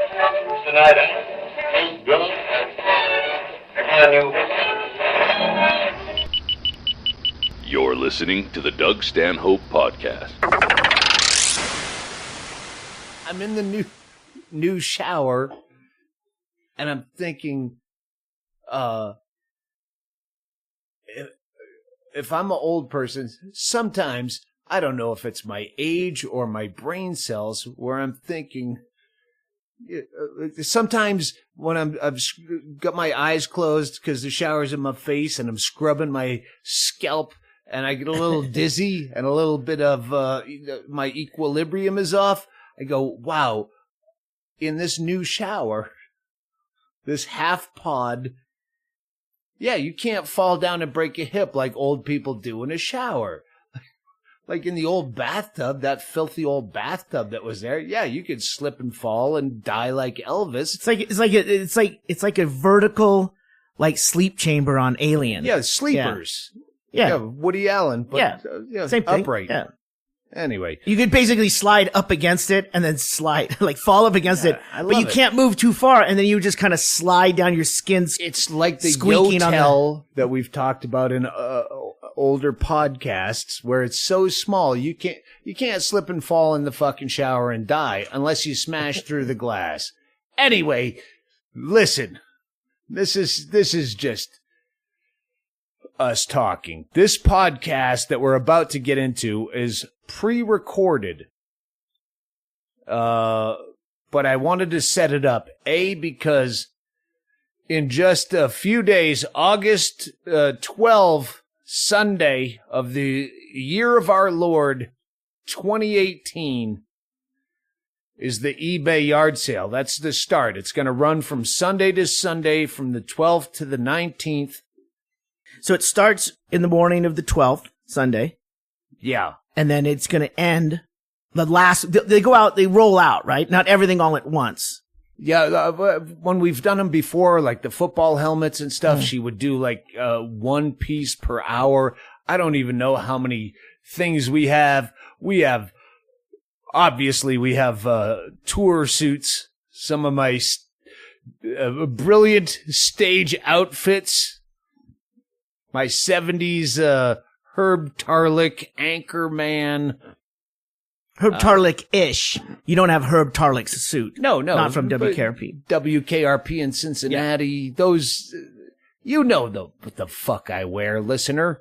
Tonight, Bill, can you? You're listening to the Doug Stanhope Podcast. I'm in the new shower, and I'm thinking, if I'm an old person, sometimes, I don't know if it's my age or my brain cells, where I'm thinking, sometimes when I've got my eyes closed because the shower's in my face and I'm scrubbing my scalp and I get a little dizzy and a little bit of my equilibrium is off, I go, wow, in this new shower, this half pod, yeah, you can't fall down and break a hip like old people do in a shower. Like in the old bathtub, that filthy old bathtub that was there. Yeah, you could slip and fall and die like Elvis. It's like a vertical, like sleep chamber on Alien. Yeah, sleepers. Yeah. Woody Allen. But, same thing. Upright. Yeah. Anyway, you could basically slide up against it and then slide, like fall up against it, but you can't move too far, and then you just kind of slide down your skin. It's like the Yotel that we've talked about in older podcasts, where it's so small you can't slip and fall in the fucking shower and die unless you smash through the glass. Anyway, listen, this is just us talking. This podcast that we're about to get into is pre-recorded. But I wanted to set it up, because in just a few days, August 12, Sunday of the year of our Lord, 2018, is the eBay yard sale. That's the start. It's going to run from Sunday to Sunday, from the 12th to the 19th. So it starts in the morning of the 12th, Sunday. Yeah. And then it's going to end they go out, they roll out, right? Not everything all at once. Yeah. When we've done them before, like the football helmets and stuff, she would do like one piece per hour. I don't even know how many things we have. Obviously, we have tour suits, some of my brilliant stage outfits. My 70s Herb Tarlick Anchorman. Herb Tarlick-ish. You don't have Herb Tarlick's suit. No. Not from WKRP. WKRP in Cincinnati. Yeah. Those, what the fuck I wear, listener.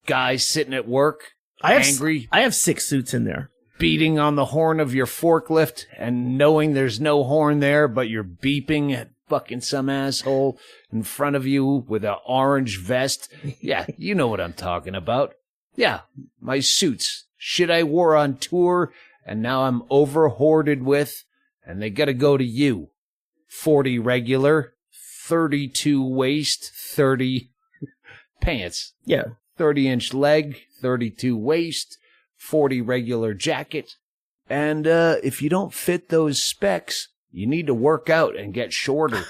Guys sitting at work, angry. I have 6 suits in there. Beating on the horn of your forklift and knowing there's no horn there, but you're beeping at fucking some asshole in front of you with an orange vest. Yeah, you know what I'm talking about. Yeah, my suits. Shit I wore on tour, and now I'm over-hoarded with, and they gotta go to you. 40 regular, 32 waist, 30 pants. Yeah. 30-inch leg, 32 waist, 40 regular jacket. And if you don't fit those specs, you need to work out and get shorter.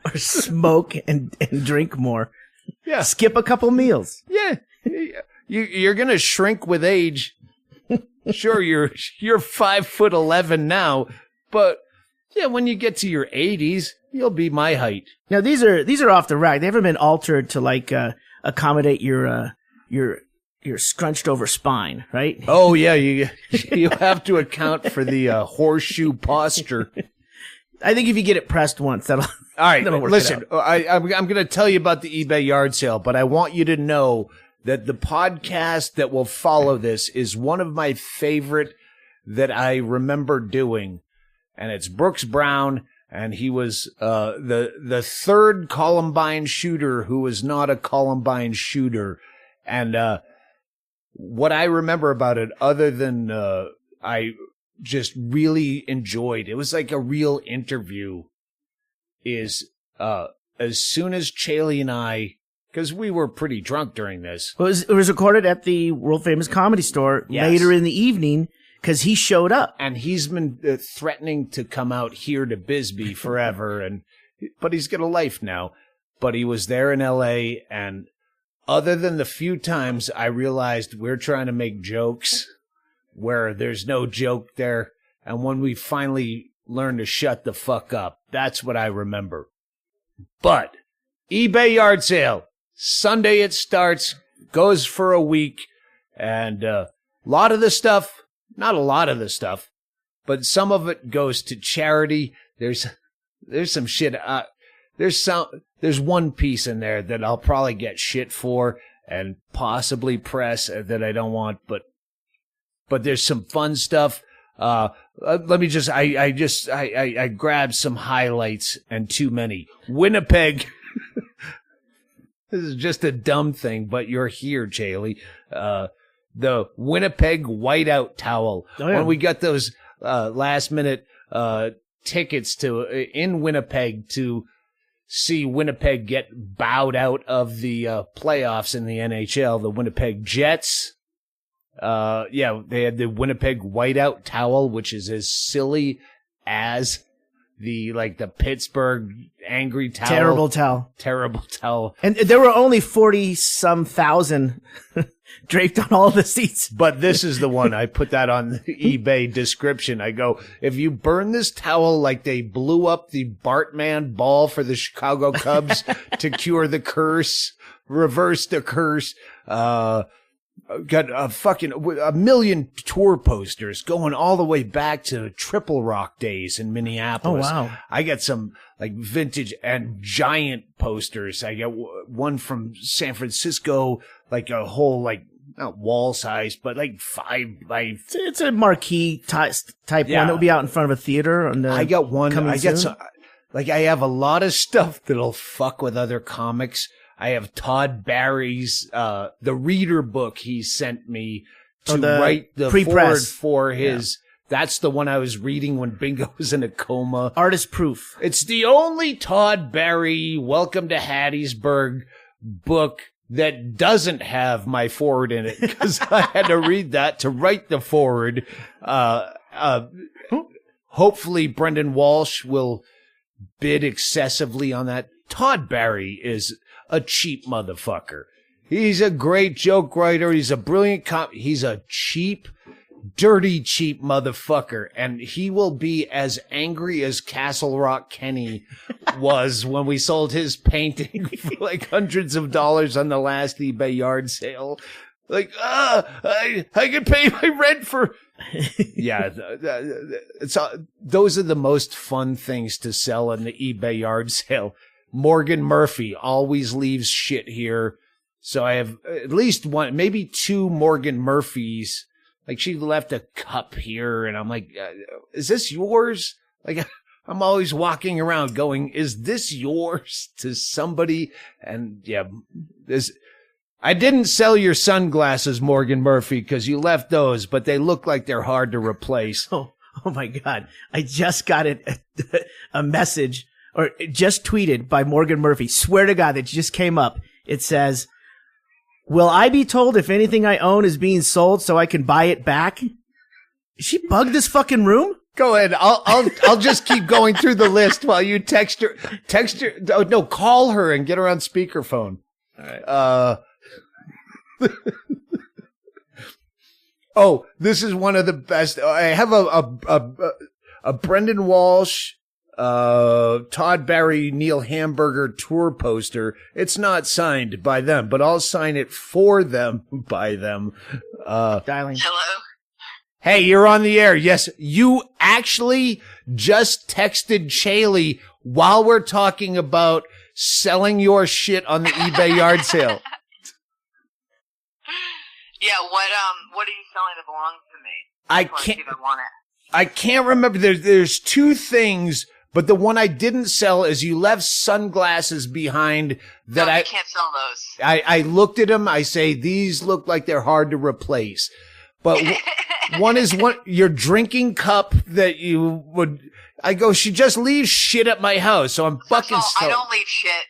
Or smoke and drink more. Yeah. Skip a couple meals. Yeah. You're going to shrink with age. Sure, you're 5'11" now, but yeah, when you get to your 80s, you'll be my height. Now these are off the rack. They haven't been altered to like accommodate your scrunched over spine, right? Oh yeah, you have to account for the horseshoe posture. I think if you get it pressed once, that'll work. Listen, I'm going to tell you about the eBay yard sale, but I want you to know that the podcast that will follow this is one of my favorite that I remember doing, and it's Brooks Brown, and he was the third Columbine shooter who was not a Columbine shooter, and what I remember about it, other than I just really enjoyed, it was like a real interview, is as soon as Chaille and I, because we were pretty drunk during this. It was recorded at the world-famous Comedy Store later in the evening, because he showed up. And he's been threatening to come out here to Bisbee forever, but he's got a life now. But he was there in L.A., and other than the few times I realized we're trying to make jokes where there's no joke there, and when we finally learn to shut the fuck up. That's what I remember. But eBay yard sale, Sunday it starts, goes for a week, and a lot of the stuff, not a lot of the stuff, but some of it goes to charity. There's some shit. There's one piece in there that I'll probably get shit for and possibly press that I don't want, but there's some fun stuff. Let me just, I grabbed some highlights and too many. Winnipeg. This is just a dumb thing, but you're here, Chaille. The Winnipeg whiteout towel. Oh, yeah. When we got those, last minute, tickets in Winnipeg to see Winnipeg get bowed out of the, playoffs in the NHL, the Winnipeg Jets. They had the Winnipeg whiteout towel, which is as silly as the Pittsburgh angry towel. Terrible towel. And there were only 40-some thousand draped on all the seats. But this is the one. I put that on the eBay description. I go, if you burn this towel like they blew up the Bartman ball for the Chicago Cubs to cure the curse, reverse the curse, got a million tour posters going all the way back to Triple Rock days in Minneapolis. Oh, wow. I got some vintage and giant posters. I got one from San Francisco, a whole, not wall size, but 5 by... It's a marquee type one that will be out in front of a theater. I got one. I got some... I have a lot of stuff that'll fuck with other comics. I have Todd Barry's, the reader book he sent me to write the foreword for his, that's the one I was reading when Bingo was in a coma. Artist proof. It's the only Todd Barry Welcome to Hattiesburg book that doesn't have my foreword in it, because I had to read that to write the foreword. Hopefully Brendan Walsh will bid excessively on that. Todd Barry is a cheap motherfucker. He's a great joke writer. He's a brilliant he's a cheap, dirty, cheap motherfucker. And he will be as angry as Castle Rock Kenny was when we sold his painting for hundreds of dollars on the last eBay yard sale. I can pay my rent for... Yeah, those are the most fun things to sell in the eBay yard sale. Morgan Murphy always leaves shit here. So I have at least one, maybe two Morgan Murphys. She left a cup here, and I'm like, is this yours? I'm always walking around going, is this yours to somebody? And yeah, I didn't sell your sunglasses, Morgan Murphy, because you left those, but they look like they're hard to replace. Oh my God. I just got a message, or just tweeted by Morgan Murphy. Swear to God, that just came up. It says, will I be told if anything I own is being sold so I can buy it back? Is she bugged this fucking room? Go ahead. I'll just keep going through the list while you text her. Oh, no, call her and get her on speakerphone. All right. Oh, this is one of the best. I have a Brendan Walsh, Todd Barry, Neil Hamburger tour poster. It's not signed by them, but I'll sign it for them by them. Dialing. Hello? Hey, you're on the air. Yes, you actually just texted Chaille while we're talking about selling your shit on the eBay yard sale. Yeah, what are you selling that belongs to me? I can't remember. There's two things, but the one I didn't sell is you left sunglasses behind that I can't sell those. I looked at them. I say, these look like they're hard to replace. But one is your drinking cup that you would, I go, she just leaves shit at my house. So I'm fucking I don't leave shit.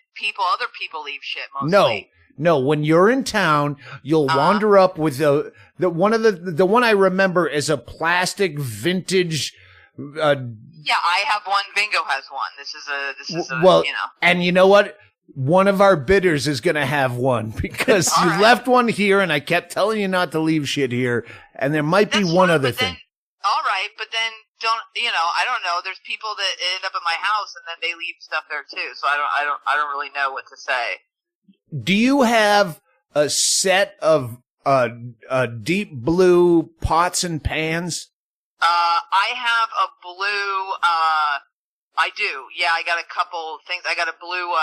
Other people leave shit mostly. No, when you're in town, you'll wander up with the one I remember is a plastic vintage. Yeah, I have one. Bingo has one. This is a well, you know. And you know what? One of our bidders is going to have one because you left one here, and I kept telling you not to leave shit here. And there might be one other thing. All right, but then I don't know. There's people that end up at my house and then they leave stuff there too. So I don't really know what to say. Do you have a set of deep blue pots and pans? I have a blue, I do. Yeah, I got a couple things. I got a blue,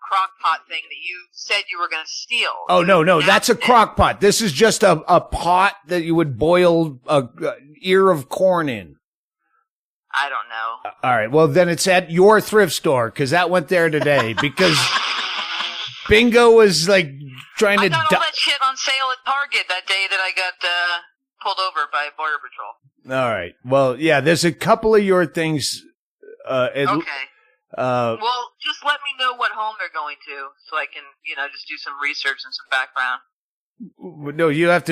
crock pot thing that you said you were going to steal. Oh, no, that's a crock pot. This is just a pot that you would boil a ear of corn in. I don't know. All right, well, then it's at your thrift store, because that went there today, because Bingo was, like, trying to... I got all that shit on sale at Target that day that I got, pulled over by Border Patrol. All right. Well, yeah, there's a couple of your things. Okay. Well, just let me know what home they're going to, so I can, just do some research and some background. No, you have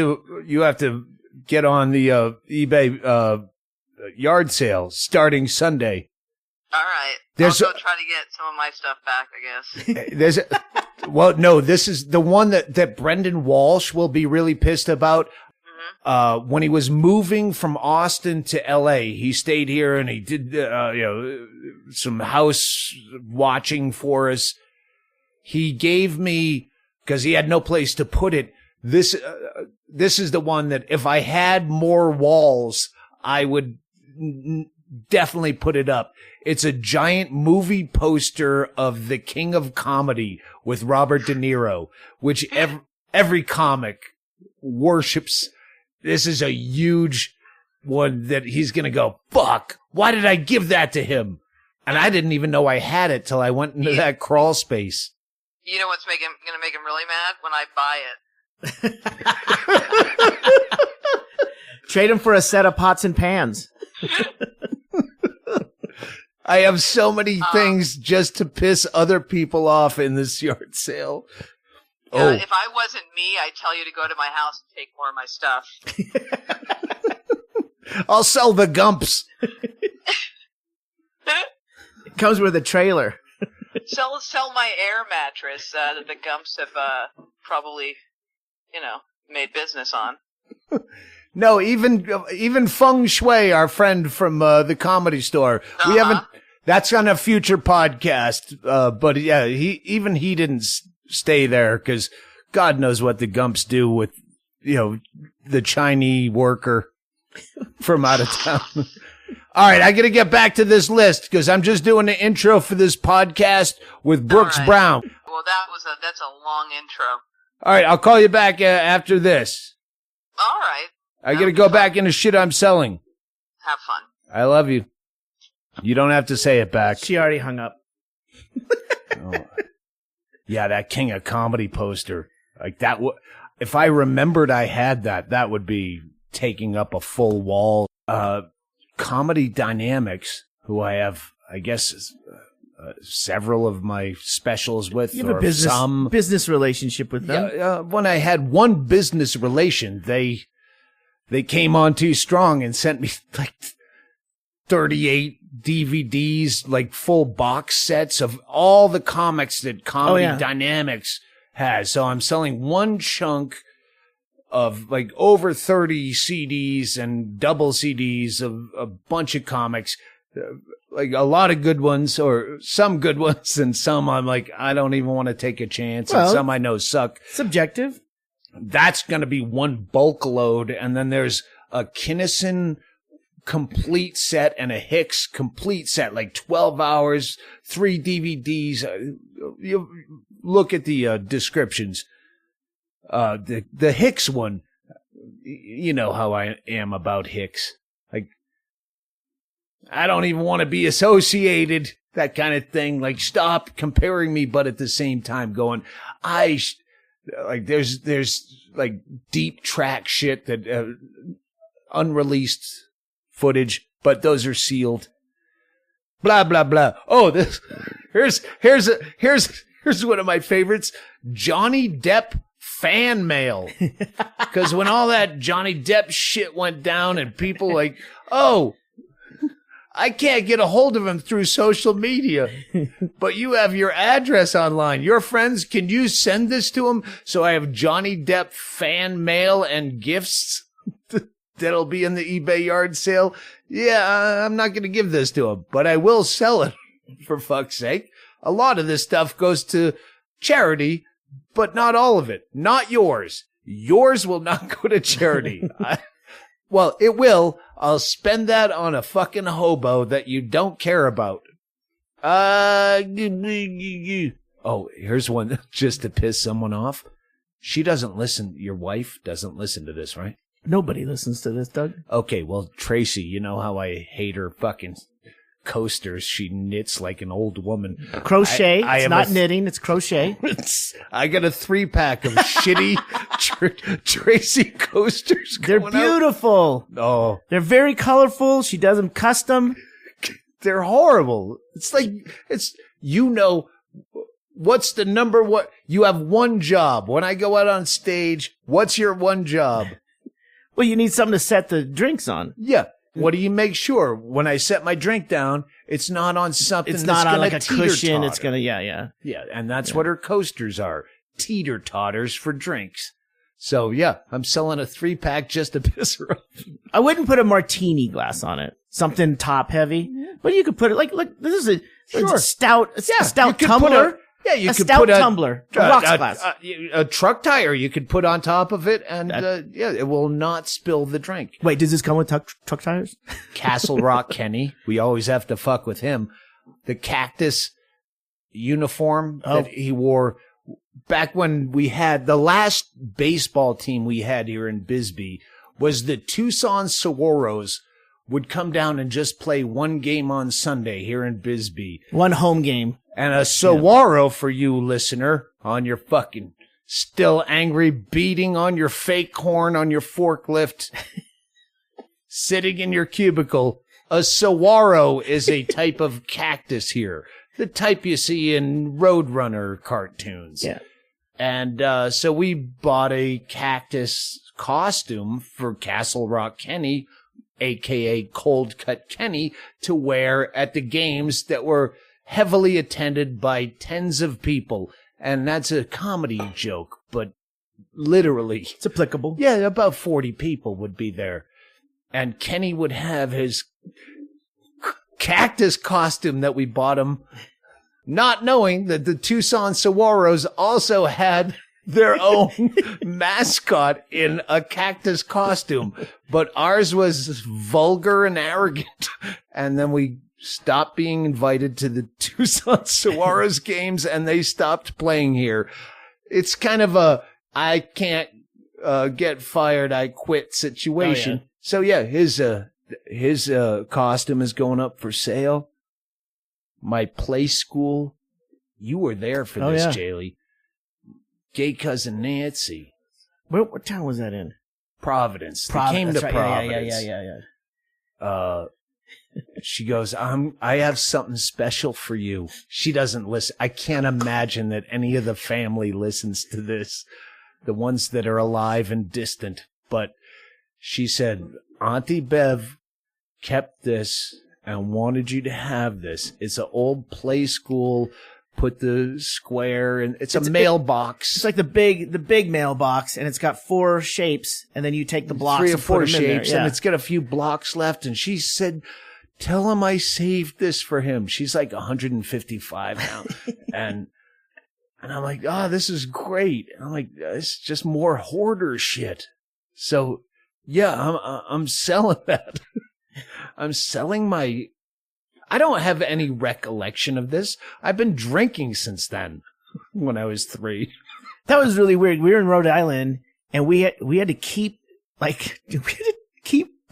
to get on the eBay yard sale starting Sunday. All right. I'll go try to get some of my stuff back, I guess. Well, no, this is the one that Brendan Walsh will be really pissed about. When he was moving from Austin to L.A., he stayed here and he did, some house watching for us. He gave me, because he had no place to put it, this is the one that if I had more walls, I would definitely put it up. It's a giant movie poster of the King of Comedy with Robert De Niro, which every comic worships. This is a huge one that he's going to go, fuck, why did I give that to him? And I didn't even know I had it till I went into that crawl space. You know what's going to make him really mad? When I buy it. Trade him for a set of pots and pans. I have so many things just to piss other people off in this yard sale. If I wasn't me, I'd tell you to go to my house and take more of my stuff. I'll sell the Gumps. It comes with a trailer. Sell my air mattress that the Gumps have probably, made business on. No, even Feng Shui, our friend from the Comedy Store, we haven't. That's on a future podcast. But yeah, he didn't stay there because God knows what the Gumps do with the Chinese worker from out of town. All right, I got to get back to this list because I'm just doing the intro for this podcast with Brooks Brown. Well, that's a long intro. All right, I'll call you back after this. All right. I got to go back into shit I'm selling. Have fun. I love you. You don't have to say it back. She already hung up. Oh. Yeah, that King of Comedy poster. Like that. If I remembered I had that, that would be taking up a full wall. Comedy Dynamics, who I have, I guess, several of my specials with. You have a business relationship with them. Yeah, when I had one business relation, they came on too strong and sent me like 38 DVDs, like full box sets of all the comics that Comedy Dynamics has. So I'm selling one chunk of like over 30 CDs and double CDs of a bunch of comics, like a lot of good ones or some good ones, and some I'm like, I don't even want to take a chance, and some I know suck. Subjective. That's going to be one bulk load, and then there's a Kinnison complete set and a Hicks complete set, like 12 hours, 3 DVDs. You look at the descriptions. The Hicks one, you know how I am about Hicks. Like, I don't even want to be associated, that kind of thing. Like, stop comparing me, but at the same time going, like, there's like deep track shit that, unreleased footage, but those are sealed. Blah, blah, blah. Oh, here's one of my favorites. Johnny Depp fan mail. Because when all that Johnny Depp shit went down and people like, oh, I can't get a hold of him through social media, but you have your address online. Your friends, can you send this to him? So I have Johnny Depp fan mail and gifts. that'll be in the eBay yard sale. Yeah, I'm not going to give this to him, but I will sell it, for fuck's sake. A lot of this stuff goes to charity, but not all of it. Not yours. Yours will not go to charity. Well, it will. I'll spend that on a fucking hobo that you don't care about. Oh, here's one just to piss someone off. She doesn't listen. Your wife doesn't listen to this, right? Nobody listens to this, Doug. Okay, well, Tracy, you know how I hate her fucking coasters. She knits like an old woman. Crochet. I It's have not knitting. It's crochet. I got a 3-pack of shitty Tracy coasters. They're going out. beautiful. Oh, They're very colorful. She does them custom. they're horrible. It's like, what's the number? What you have one job. When I go out on stage, what's your one job? Well, you need something to set the drinks on. Yeah. What do you make sure when I set my drink down, it's not on something It's that's not on gonna like a cushion. It's teeter-totter? yeah. Yeah, and that's what her coasters are. Teeter-totters for drinks. So, yeah, I'm selling a 3-pack just to piss her off. I wouldn't put a martini glass on it. Something top heavy. But you could put it look, this is Sure. a stout Yeah, you stout could tumbler. you a could stout put tumbler. A rocks glass. a truck tire you could put on top of it, and it will not spill the drink. Wait, does this come with truck tires? Castle Rock Kenny, we always have to fuck with him. The cactus uniform that he wore back when we had the last baseball team we had here in Bisbee was the Tucson Saguaros. Would come down and just play one game on Sunday here in Bisbee. One home game. And a saguaro for you, listener, on your fucking still angry beating on your fake horn on your forklift, sitting in your cubicle. A saguaro is a type of cactus here, the type you see in Roadrunner cartoons. Yeah. And so we bought a cactus costume for Castle Rock Kenny, a.k.a. Cold Cut Kenny, to wear at the games that were heavily attended by tens of people. And that's a comedy joke, but literally. It's applicable. Yeah, about 40 people would be there. And Kenny would have his cactus costume that we bought him, not knowing that the Tucson Saguaros also had their own mascot in a cactus costume, but ours was vulgar and arrogant. And then we stopped being invited to the Tucson Saguaros games, and they stopped playing here. It's kind of a I can't get fired, I quit situation. Oh, yeah. So yeah, his costume is going up for sale. My play school, you were there for this, Chaille. Gay cousin Nancy. What town was that in? Providence. They came to right. Providence. Yeah. She goes, I have something special for you. She doesn't listen. I can't imagine that any of the family listens to this, the ones that are alive and distant. But she said, Auntie Bev kept this and wanted you to have this. It's an old play school. Put the square and it's a mailbox. It's like the big mailbox, and it's got 4 shapes, and then you take the blocks 3 or and 4 put them in there. shapes, and it's got a few blocks left. And she said, tell him I saved this for him. She's like 155 now. and I'm like, oh, this is great. And I'm like, it's just more hoarder shit. So yeah, I'm selling that. I'm selling my, I don't have any recollection of this. I've been drinking since then, when I was 3. That was really weird. We were in Rhode Island, and we had to keep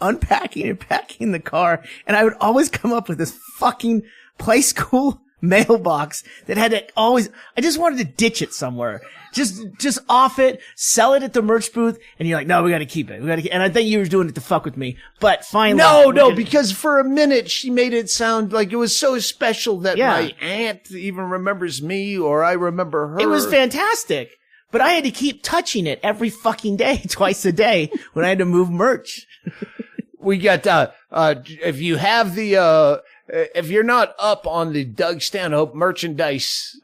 unpacking and packing the car, and I would always come up with this fucking play school mailbox that had to always, I just wanted to ditch it somewhere. Just off it, sell it at the merch booth, and you're like, no, we gotta keep it. And I think you were doing it to fuck with me, but finally. No, because for a minute she made it sound like it was so special that my aunt even remembers me, or I remember her. It was fantastic, but I had to keep touching it every fucking day, twice a day, when I had to move merch. We got, if you have the, if you're not up on the Doug Stanhope merchandise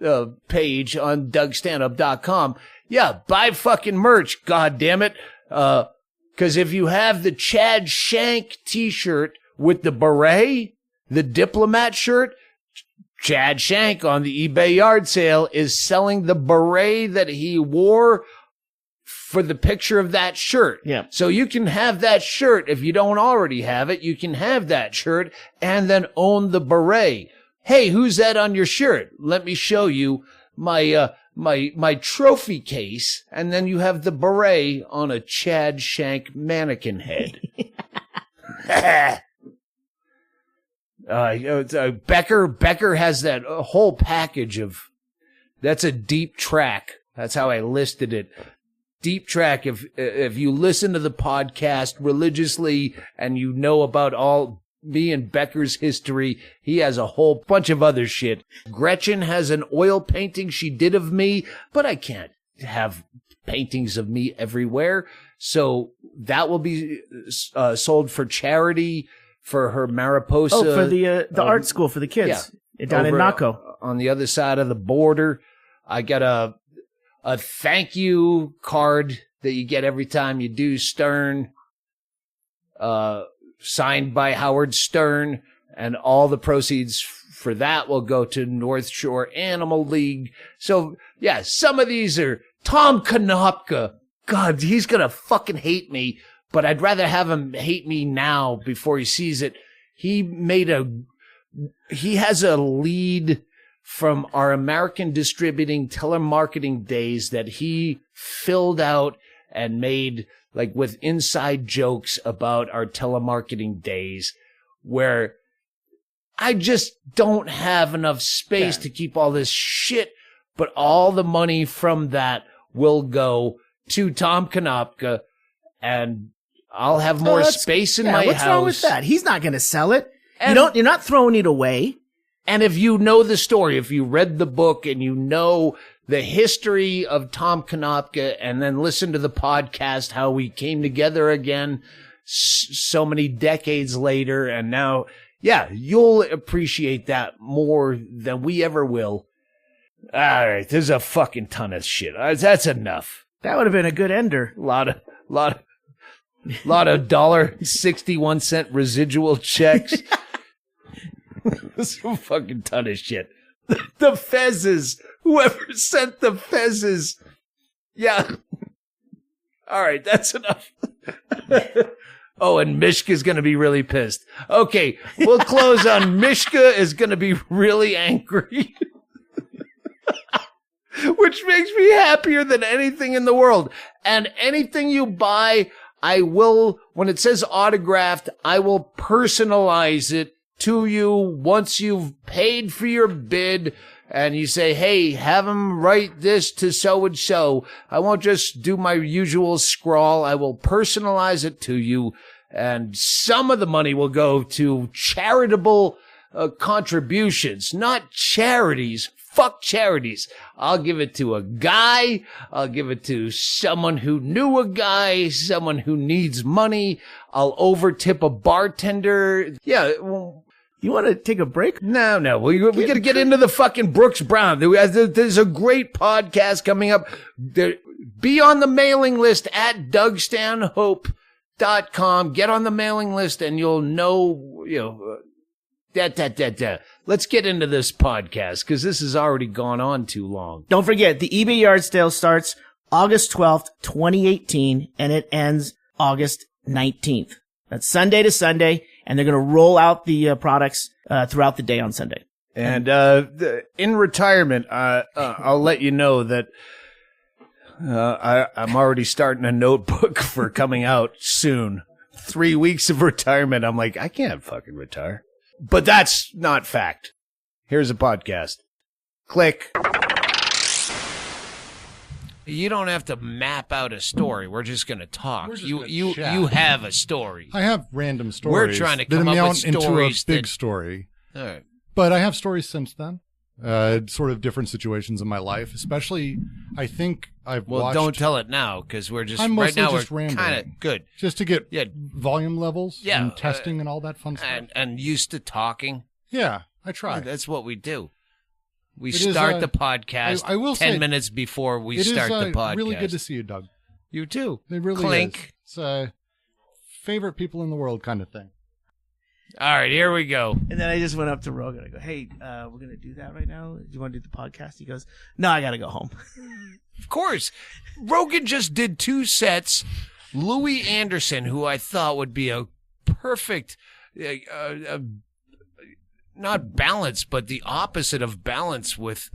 page on DougStanhope.com, yeah, buy fucking merch, goddammit. Because if you have the Chad Shank t-shirt with the beret, the diplomat shirt, Chad Shank on the eBay yard sale is selling the beret that he wore for the picture of that shirt. Yeah. So you can have that shirt. If you don't already have it, you can have that shirt and then own the beret. Hey, who's that on your shirt? Let me show you my trophy case. And then you have the beret on a Chad Shank mannequin head. Becker has that whole package of, that's a deep track. That's how I listed it. Deep track. If you listen to the podcast religiously and you know about all me and Becker's history, he has a whole bunch of other shit. Gretchen has an oil painting she did of me, but I can't have paintings of me everywhere. So that will be sold for charity for her Mariposa. Oh, for the art school for the kids down in Naco. On the other side of the border. I got a thank you card that you get every time you do Stern, signed by Howard Stern, and all the proceeds for that will go to North Shore Animal League. So, yeah, some of these are Tom Konopka. God, he's gonna fucking hate me, but I'd rather have him hate me now before he sees it. He has a lead from our American distributing telemarketing days that he filled out and made like with inside jokes about our telemarketing days, where I just don't have enough space to keep all this shit, but all the money from that will go to Tom Konopka, and I'll have more space in my what's house. What's wrong with that? He's not going to sell it. You're not throwing it away. And if you know the story, if you read the book and you know the history of Tom Konopka, and then listen to the podcast, how we came together again so many decades later, and now, you'll appreciate that more than we ever will. All right, there's a fucking ton of shit. That's enough. That would have been a good ender. Lot of $1.61 residual checks. Some fucking ton of shit. The fezzes. Whoever sent the fezzes. Yeah. All right, that's enough. Oh, and Mishka's going to be really pissed. Okay, we'll close on Mishka is going to be really angry. Which makes me happier than anything in the world. And anything you buy, I will, when it says autographed, I will personalize it to you once you've paid for your bid, and you say, hey, have him write this to so-and-so. I won't just do my usual scrawl. I will personalize it to you, and some of the money will go to charitable contributions, not charities. Fuck charities. I'll give it to a guy. I'll give it to someone who knew a guy, someone who needs money. I'll overtip a bartender. Yeah. You want to take a break? No. We got to get into the fucking Brooks Brown. There's a great podcast coming up. Be on the mailing list at DougStanhope.com. Get on the mailing list and you'll know, Let's get into this podcast because this has already gone on too long. Don't forget, the eBay yard sale starts August 12th, 2018, and it ends August 19th. That's Sunday to Sunday, and they're going to roll out the products throughout the day on Sunday. And in retirement, I'll let you know that I'm already starting a notebook for coming out soon. 3 weeks of retirement. I'm like, I can't fucking retire. But that's not fact. Here's a podcast. Click. You don't have to map out a story. We're just going to talk. You have a story. I have random stories. We're trying to come up with stories into a big story. All right. But I have stories since then. Sort of different situations in my life, especially I think I've watched... Well, don't tell it now because we're just... I'm mostly right now just we're rambling. kind of good. Just to get volume levels and testing and all that fun stuff. And used to talking. Yeah, I try. That's what we do. We start the podcast I will 10 say, minutes before we start the podcast. It is really good to see you, Doug. You too. It really Clink. is. favorite people in the world kind of thing. All right, here we go. And then I just went up to Rogan. I go, hey, we're going to do that right now. Do you want to do the podcast? He goes, no, I got to go home. Of course. Rogan just did 2 sets. Louis Anderson, who I thought would be a perfect, not balance, but the opposite of balance with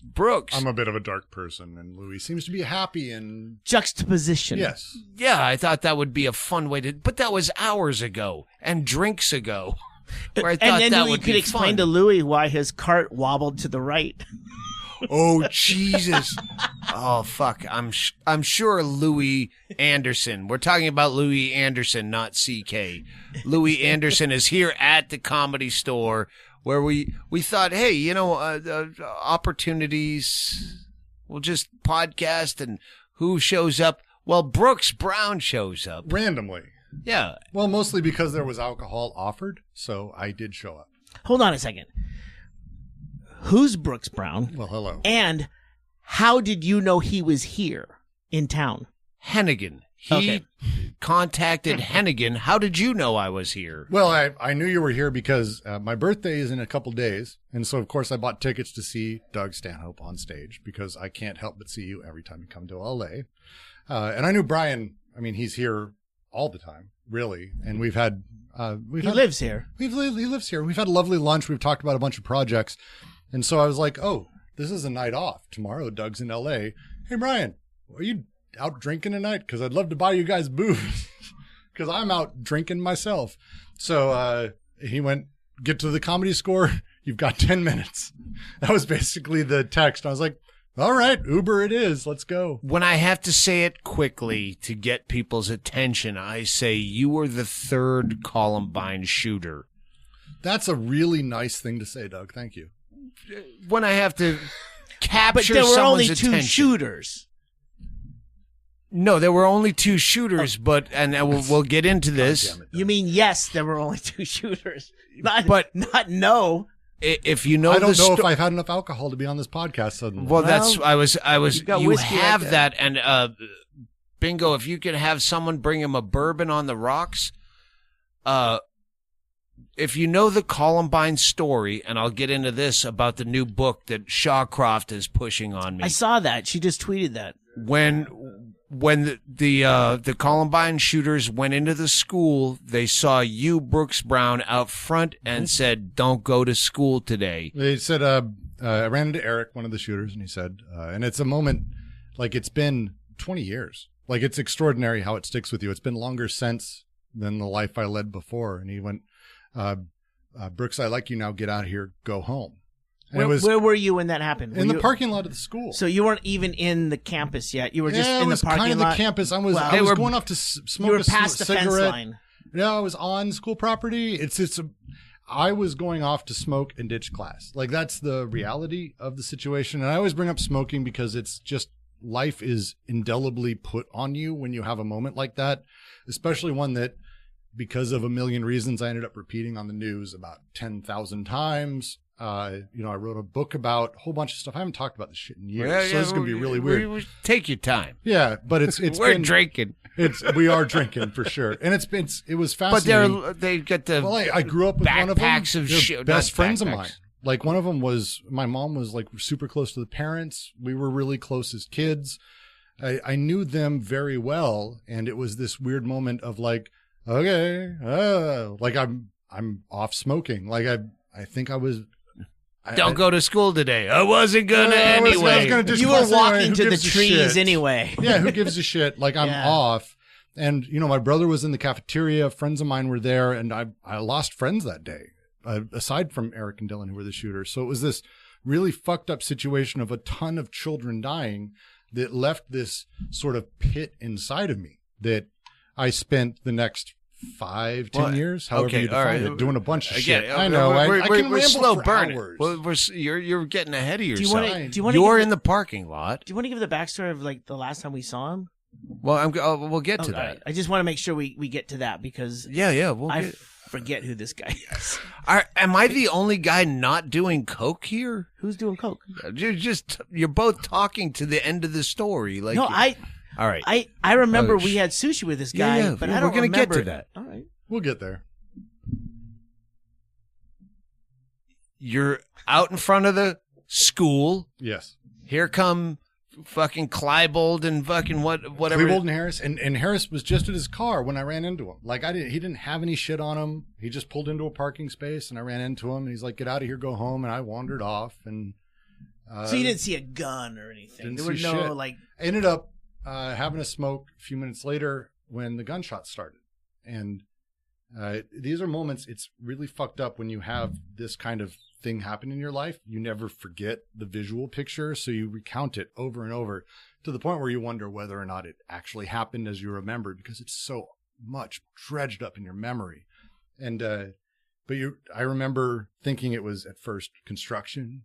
Brooks. I'm a bit of a dark person, and Louis seems to be happy and... Juxtaposition. Yes. Yeah, I thought that would be a fun way to, but that was hours ago and drinks ago. Where I thought and then that we would could be explain fun. to Louis why his cart wobbled to the right. Oh, Jesus. Oh, fuck. I'm sure Louis Anderson. We're talking about Louis Anderson, not CK. Louis Anderson is here at the Comedy Store where we thought, hey, you know, opportunities. We'll just podcast and who shows up? Well, Brooks Brown shows up. Randomly. Yeah. Well, mostly because there was alcohol offered, so I did show up. Hold on a second. Who's Brooks Brown? Well, hello. And how did you know he was here in town? Hennigan. He contacted Hennigan. How did you know I was here? Well, I knew you were here because my birthday is in a couple days. And so, of course, I bought tickets to see Doug Stanhope on stage because I can't help but see you every time you come to L.A. And I knew Brian, I mean, he's here all the time, really. And we've had... He lives here. He lives here. We've had a lovely lunch. We've talked about a bunch of projects. And so I was like, oh, this is a night off. Tomorrow, Doug's in L.A. Hey, Brian, are you out drinking tonight? Because I'd love to buy you guys booze. Because I'm out drinking myself. So he went, get to the Comedy Store. You've got 10 minutes. That was basically the text. I was like, all right, Uber it is. Let's go. When I have to say it quickly to get people's attention, I say you were the 3rd Columbine shooter. That's a really nice thing to say, Doug. Thank you. When I have to capture But there were someone's only 2 attention. shooters. No, there were only 2 shooters, but we'll get into this. God damn it, Doug. You mean yes, there were only 2 shooters. Not no. If you know, I don't the know if I've had enough alcohol to be on this podcast suddenly. Well, that's I was. you got You whiskey have right that, and bingo. If you could have someone bring him a bourbon on the rocks, if you know the Columbine story, and I'll get into this about the new book that Shawcroft is pushing on me. I saw that. She just tweeted that. When the Columbine shooters went into the school, they saw you, Brooks Brown, out front and said, "Don't go to school today." They said, I ran into Eric, one of the shooters, and he said, and it's a moment, like it's been 20 years. Like it's extraordinary how it sticks with you. It's been longer since than the life I led before. And he went, Brooks, I like you now. Get out of here. Go home. And Where were you when that happened? in the parking lot of the school. So you weren't even in the campus yet. You were just in the parking kind of lot. the campus. I was going off to smoke You were a past the cigarette. fence line. Yeah, I was on school property. I was going off to smoke and ditch class. Like that's the reality of the situation. And I always bring up smoking because it's just life is indelibly put on you when you have a moment like that, especially one that because of a million reasons I ended up repeating on the news about 10,000 times. I wrote a book about a whole bunch of stuff. I haven't talked about this shit in years, so this is going to be really weird. Take your time. Yeah, but it's We're drinking. We are drinking for sure, and it was fascinating. But they got the I grew up with one of them. backpacks of They're shit. best not friends of backpacks. mine. Like one of them was my mom was like super close to the parents. We were really close as kids. I knew them very well, and it was this weird moment of like, okay, like I'm off smoking. Like I think I was. Don't go to school today. I wasn't gonna anyway. I was gonna ditch You were class anyway. walking Who to the gives a trees shit? anyway. Yeah, who gives a shit? Like I'm Yeah. off. And, my brother was in the cafeteria. Friends of mine were there. And I lost friends that day, aside from Eric and Dylan, who were the shooters. So it was this really fucked up situation of a ton of children dying that left this sort of pit inside of me that I spent the next 5-10 years, however you define it, doing a bunch of shit. I know. I can We're ramble slow for burning. hours. Well, you're getting ahead of Do you yourself. want to? You're in the parking lot. Do you want to give the backstory of like the last time we saw him? Well, we'll get to Okay. that. I just want to make sure we get to that because Yeah. We'll I get. forget who this guy is. Am I the only guy not doing coke here? Who's doing coke? You're both talking to the end of the story. Like No, All right. I remember Oh, we had sushi with this guy, yeah, but yeah, I don't we're gonna get remember. to that. All right. We'll get there. You're out in front of the school. Yes. Here come fucking Klebold and fucking whatever. Klebold and Harris, and Harris was just at his car when I ran into him. Like he didn't have any shit on him. He just pulled into a parking space, and I ran into him. And he's like, "Get out of here, go home." And I wandered off. And So you didn't see a gun or anything. Didn't There were see no shit. like. I ended up having a smoke a few minutes later when the gunshots started. And these are moments. It's really fucked up when you have this kind of thing happen in your life. You never forget the visual picture, so you recount it over and over to the point where you wonder whether or not it actually happened as you remembered, because it's so much dredged up in your memory. And I remember thinking it was at first construction,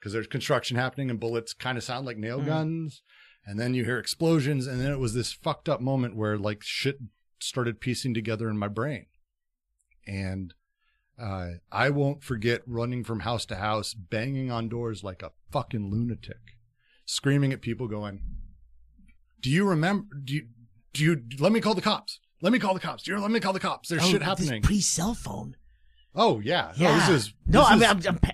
because there's construction happening and bullets kind of sound like nail guns, and then you hear explosions, and then it was this fucked up moment where like shit started piecing together in my brain. And I won't forget running from house to house, banging on doors like a fucking lunatic, screaming at people going, do you remember, do you, let me call the cops. Let me call the cops. Let me call the cops. There's shit happening. This pre-cell phone. Oh yeah. Yeah. No, I'm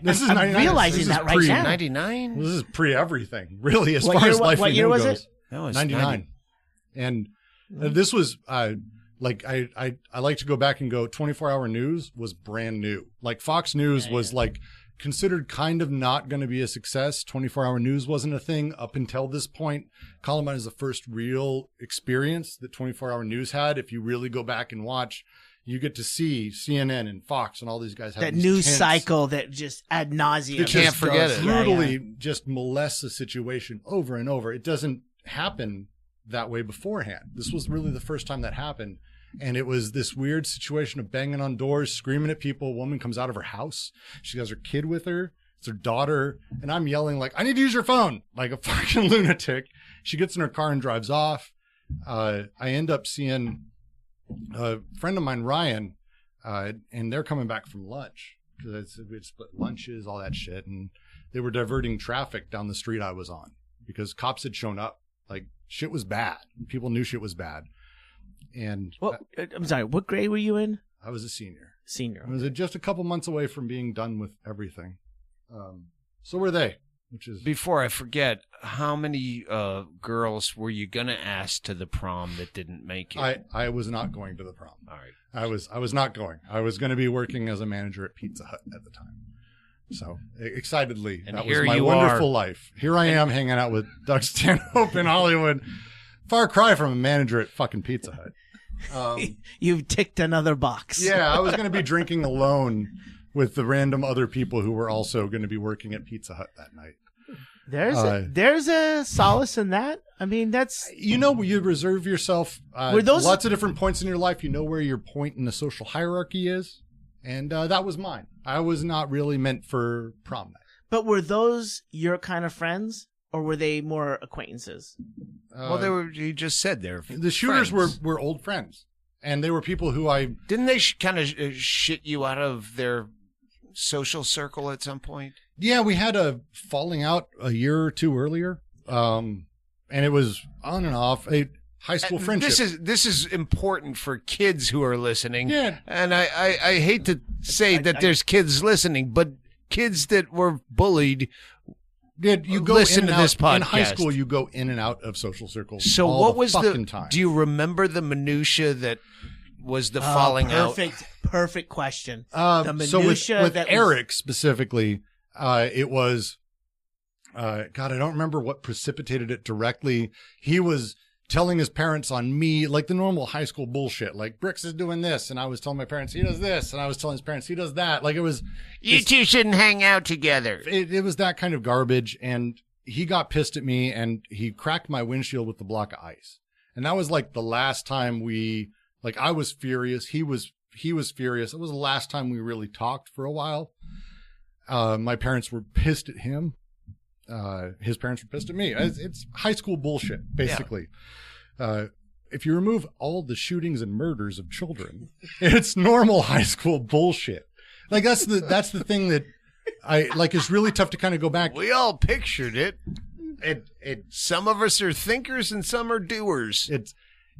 this is I'm 99. realizing This is that right now. 99? This is pre everything, really, as What far year- as life what we year know was goes. it? That was 99. And this was like I like to go back and go 24-hour news was brand new. Like Fox News was like considered kind of not going to be a success. 24-hour news wasn't a thing up until this point. Columbine is the first real experience that 24-hour news had. If you really go back and watch, you get to see CNN and Fox and all these guys have That these news tense- cycle that just ad nauseum. that can't just forget does it. brutally just molests a situation over and over. It doesn't happen that way beforehand. This was really the first time that happened. And it was this weird situation of banging on doors, screaming at people. A woman comes out of her house. She has her kid with her. It's her daughter. And I'm yelling like, I need to use your phone, like a fucking lunatic. She gets in her car and drives off. I end up seeing a friend of mine, Ryan, and they're coming back from lunch because we'd split lunches, all that shit. And they were diverting traffic down the street I was on because cops had shown up. Like shit was bad. People knew shit was bad. And Well, I'm sorry. What grade were you in? I was a senior. Senior. I was just a couple months away from being done with everything. So were they, which is Before I forget, how many girls were you going to ask to the prom that didn't make it? I was not going to the prom. All right. I was not going. I was going to be working as a manager at Pizza Hut at the time. So excitedly, And that was here my you wonderful are. life. Here I am hanging out with Doug Stanhope in Hollywood. Far cry from a manager at fucking Pizza Hut. You've ticked another box. Yeah, I was going to be drinking alone with the random other people who were also going to be working at Pizza Hut that night. There's a solace in that. I mean, that's You know, you reserve yourself Were those- lots of different points in your life. You know where your point in the social hierarchy is. And that was mine. I was not really meant for prom night. But were those your kind of friends, or were they more acquaintances? Well, they were. You just said they're The shooters friends. were old friends. And they were people who I... Didn't they kind of shit you out of their social circle at some point? Yeah, we had a falling out a year or two earlier. And it was on and off. A high school friendship. This is important for kids who are listening. Yeah. And I hate to say that there's kids listening, but kids that were bullied. Did you go listen in and to this out, in high podcast. school? You go in and out of social circles. So all what the was fucking time. Do you remember the minutia that was the falling out? Perfect question. So with minutia that was- Eric specifically, it was, God, I don't remember what precipitated it directly. He was telling his parents on me, like the normal high school bullshit, like Bricks is doing this, and I was telling my parents he does this, and I was telling his parents he does that. Like it was, You two shouldn't hang out together. it was that kind of garbage. And he got pissed at me, and he cracked my windshield with the block of ice. And that was like the last time I was furious. He was furious. It was the last time we really talked for a while. My parents were pissed at him. His parents were pissed at me. It's high school bullshit, basically. If you remove all the shootings and murders of children, it's normal high school bullshit. Like that's the thing that I like is really tough to kind of go back. We all pictured it. Some of us are thinkers and some are doers. It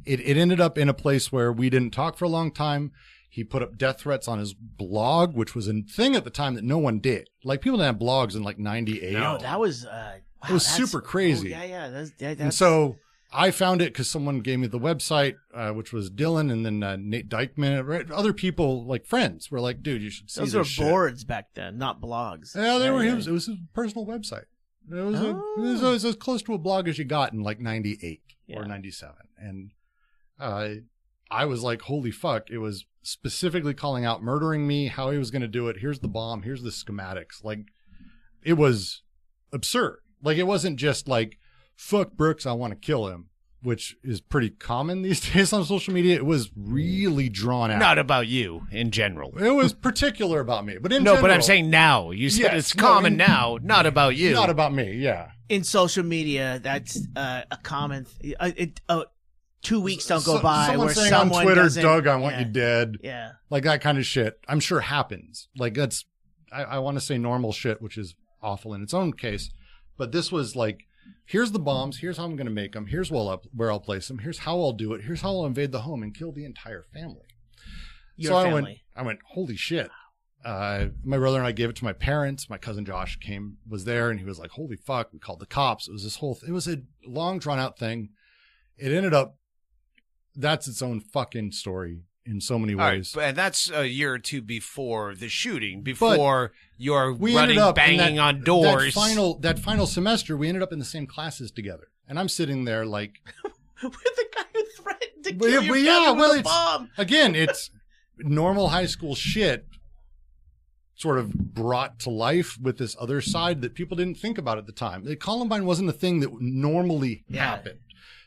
ended up in a place where we didn't talk for a long time. He put up death threats on his blog, which was a thing at the time that no one did. Like, people didn't have blogs in like 98. No, that was it was super crazy. Oh, yeah. That's, and so I found it because someone gave me the website, which was Dylan, and then Nate Dykman. Right? Other people, like friends, were like, "Dude, you should see those this were shit." boards back then, not blogs. Yeah, they were. It was his personal website. It was as close to a blog as you got in like 98 or 97, and I was like, "Holy fuck!" It was specifically calling out murdering me, how he was going to do it. Here's the bomb. Here's the schematics. Like, it was absurd. Like, it wasn't just like, fuck Brooks, I want to kill him, which is pretty common these days on social media. It was really drawn out. Not about you in general. It was particular about me, but in No, general, but I'm saying now. You said Yes, it's common no, now, not about you. Not about me, yeah. In social media, that's a common. 2 weeks don't go by someone where saying someone on Twitter, doesn't- Doug, I want yeah, you dead. Yeah. Like that kind of shit. I'm sure happens. Like, that's, I want to say normal shit, which is awful in its own case. But this was like, here's the bombs. Here's how I'm going to make them. Here's where I'll place them. Here's how I'll do it. Here's how I'll invade the home and kill the entire family. Your so family. I went, holy shit. My brother and I gave it to my parents. My cousin Josh was there, and he was like, holy fuck. We called the cops. It was this whole, it was a long drawn out thing. It ended up, that's its own fucking story in so many ways. All right, and that's a year or two before the shooting, before you're we running, ended up banging on doors. That final semester, we ended up in the same classes together. And I'm sitting there like... With the guy who threatened to kill your family with a bomb. Again, it's normal high school shit sort of brought to life with this other side that people didn't think about at the time. Columbine wasn't a thing that normally happened.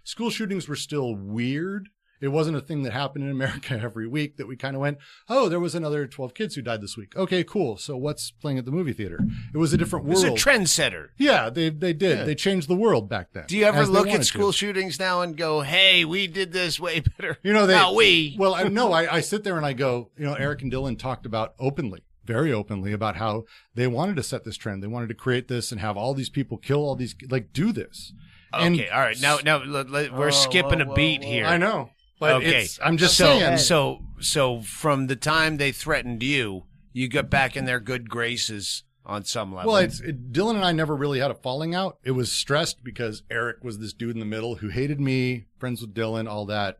School shootings were still weird. It wasn't a thing that happened in America every week that we kind of went, oh, there was another 12 kids who died this week. Okay, cool. So what's playing at the movie theater? It was a different world. It was a trendsetter. Yeah, they did. Yeah. They changed the world back then. Do you ever look at school shootings now and go, hey, we did this way better? You know, not we. Well, I sit there and I go, you know, Eric and Dylan talked about very openly about how they wanted to set this trend. They wanted to create this and have all these people kill all these, like, do this. Okay, all right. Now we're skipping a beat here. I know. But okay, I'm just saying. So from the time they threatened you, you got back in their good graces on some level. Well, Dylan and I never really had a falling out. It was stressed because Eric was this dude in the middle who hated me, friends with Dylan, all that.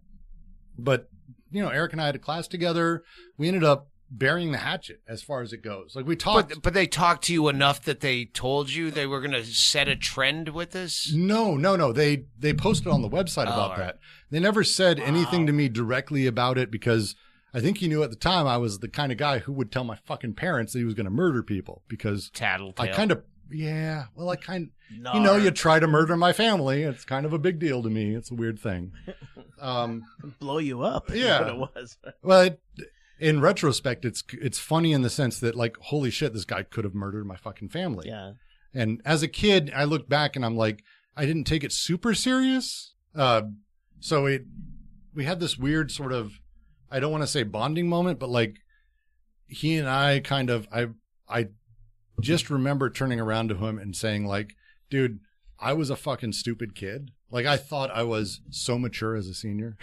But, you know, Eric and I had a class together. We ended up burying the hatchet as far as it goes. Like, we talked. But they talked to you enough that they told you they were going to set a trend with this? No. They posted on the website about that. They never said anything to me directly about it because I think he knew at the time I was the kind of guy who would tell my fucking parents that he was going to murder people because Tattletale. I kind of, you try to murder my family. It's kind of a big deal to me. It's a weird thing. Blow you up. Yeah. What it was. Well, in retrospect, it's funny in the sense that, like, holy shit, this guy could have murdered my fucking family. Yeah. And as a kid, I look back and I'm like, I didn't take it super serious. So we had this weird sort of, I don't want to say bonding moment, but like he and I kind of, I just remember turning around to him and saying like, dude, I was a fucking stupid kid. Like, I thought I was so mature as a senior.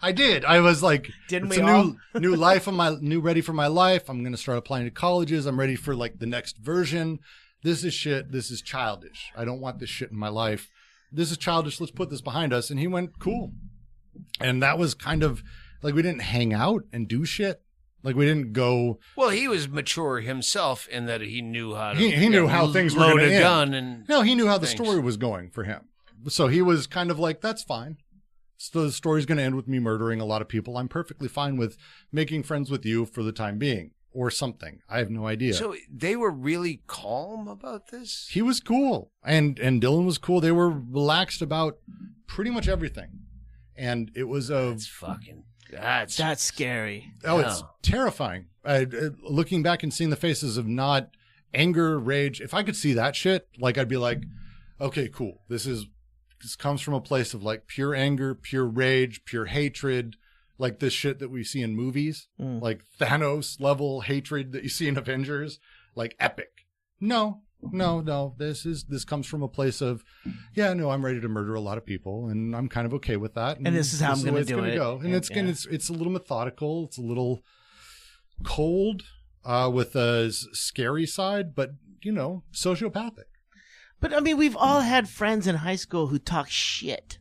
I did. I was like, Didn't it's we a all? new life. Ready for my life. I'm going to start applying to colleges. I'm ready for like the next version. This is shit. This is childish. I don't want this shit in my life. This is childish. Let's put this behind us. And he went, cool. And that was kind of like, we didn't hang out and do shit. Like, we didn't go. Well, he was mature himself in that he knew how to. He knew how things were going to end. Load a gun and. No, he knew how the story was going for him. So he was kind of like, that's fine. So the story's going to end with me murdering a lot of people. I'm perfectly fine with making friends with you for the time being or something. I have no idea. So they were really calm about this? He was cool. And Dylan was cool. They were relaxed about pretty much everything. And it was That's scary. Oh, it's terrifying. Looking back and seeing the faces of not anger, rage. If I could see that shit, like, I'd be like, okay, cool. This comes from a place of like pure anger, pure rage, pure hatred, like this shit that we see in movies, like Thanos level hatred that you see in Avengers, like epic. No, No. This comes from a place of, I'm ready to murder a lot of people, and I'm kind of okay with that. And this is how I'm going to do it. Go. And it's a little methodical. It's a little cold, with a scary side, but sociopathic. But I mean, we've all had friends in high school who talk shit,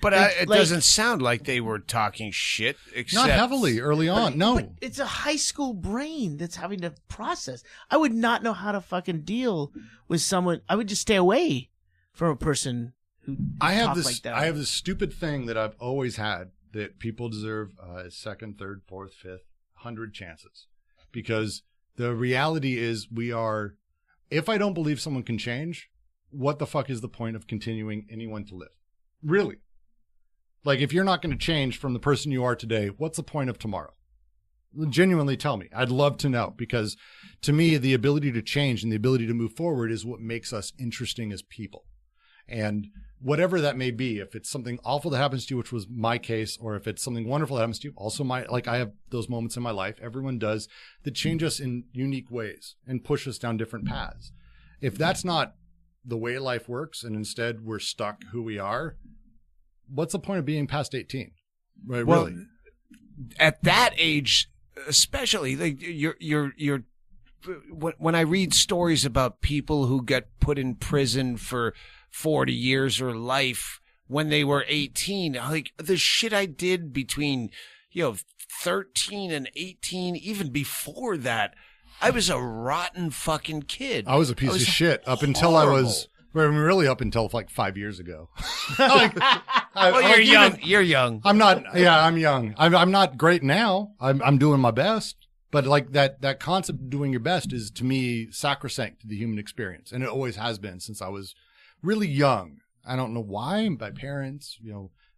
But it doesn't sound like they were talking shit. Except not heavily early on. No, but it's a high school brain that's having to process. I would not know how to fucking deal with someone. I would just stay away from a person who talks like that. I have this stupid thing that I've always had, that people deserve second, third, fourth, fifth, 100 chances, because the reality is if I don't believe someone can change, what the fuck is the point of continuing anyone to live? Really? Like, if you're not going to change from the person you are today, what's the point of tomorrow? Genuinely tell me. I'd love to know, because to me, the ability to change and the ability to move forward is what makes us interesting as people. And whatever that may be, if it's something awful that happens to you, which was my case, or if it's something wonderful that happens to you, also I have those moments in my life, everyone does, that change us in unique ways and push us down different paths. If that's not the way life works, and instead we're stuck who we are, what's the point of being past 18? Right, well, really? At that age, especially, like you're when I read stories about people who get put in prison for 40 years or life when they were 18, like the shit I did between 13 and 18, even before that, I was a rotten fucking kid. I was a piece of shit up until horrible. I was. Really up until like 5 years ago. You're young. You're young. I'm not. Yeah, I'm young. I'm not great now. I'm doing my best. But like that concept of doing your best is, to me, sacrosanct to the human experience, and it always has been since I was really young. I don't know why. My parents,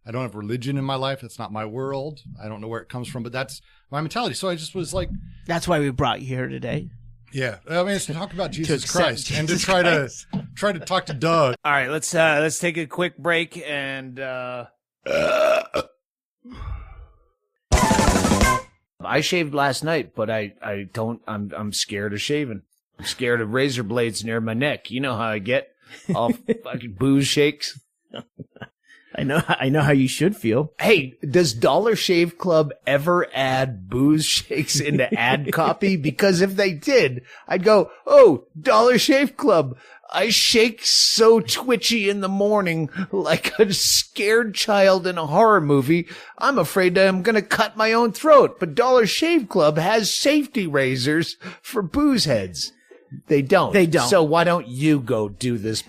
I don't have religion in my life. That's not my world. I don't know where it comes from, but that's my mentality. So I just was like, that's why we brought you here today. Yeah, I mean, it's to talk about Jesus Christ and to try to talk to Doug. All right, let's take a quick break and I shaved last night, but I'm scared of shaving. I'm scared of razor blades near my neck. You know how I get, all fucking booze shakes. I know how you should feel. Hey, does Dollar Shave Club ever add booze shakes into ad copy? Because if they did, I'd go, oh, Dollar Shave Club. I shake so twitchy in the morning like a scared child in a horror movie. I'm afraid I'm going to cut my own throat. But Dollar Shave Club has safety razors for booze heads. They don't. So why don't you go do this?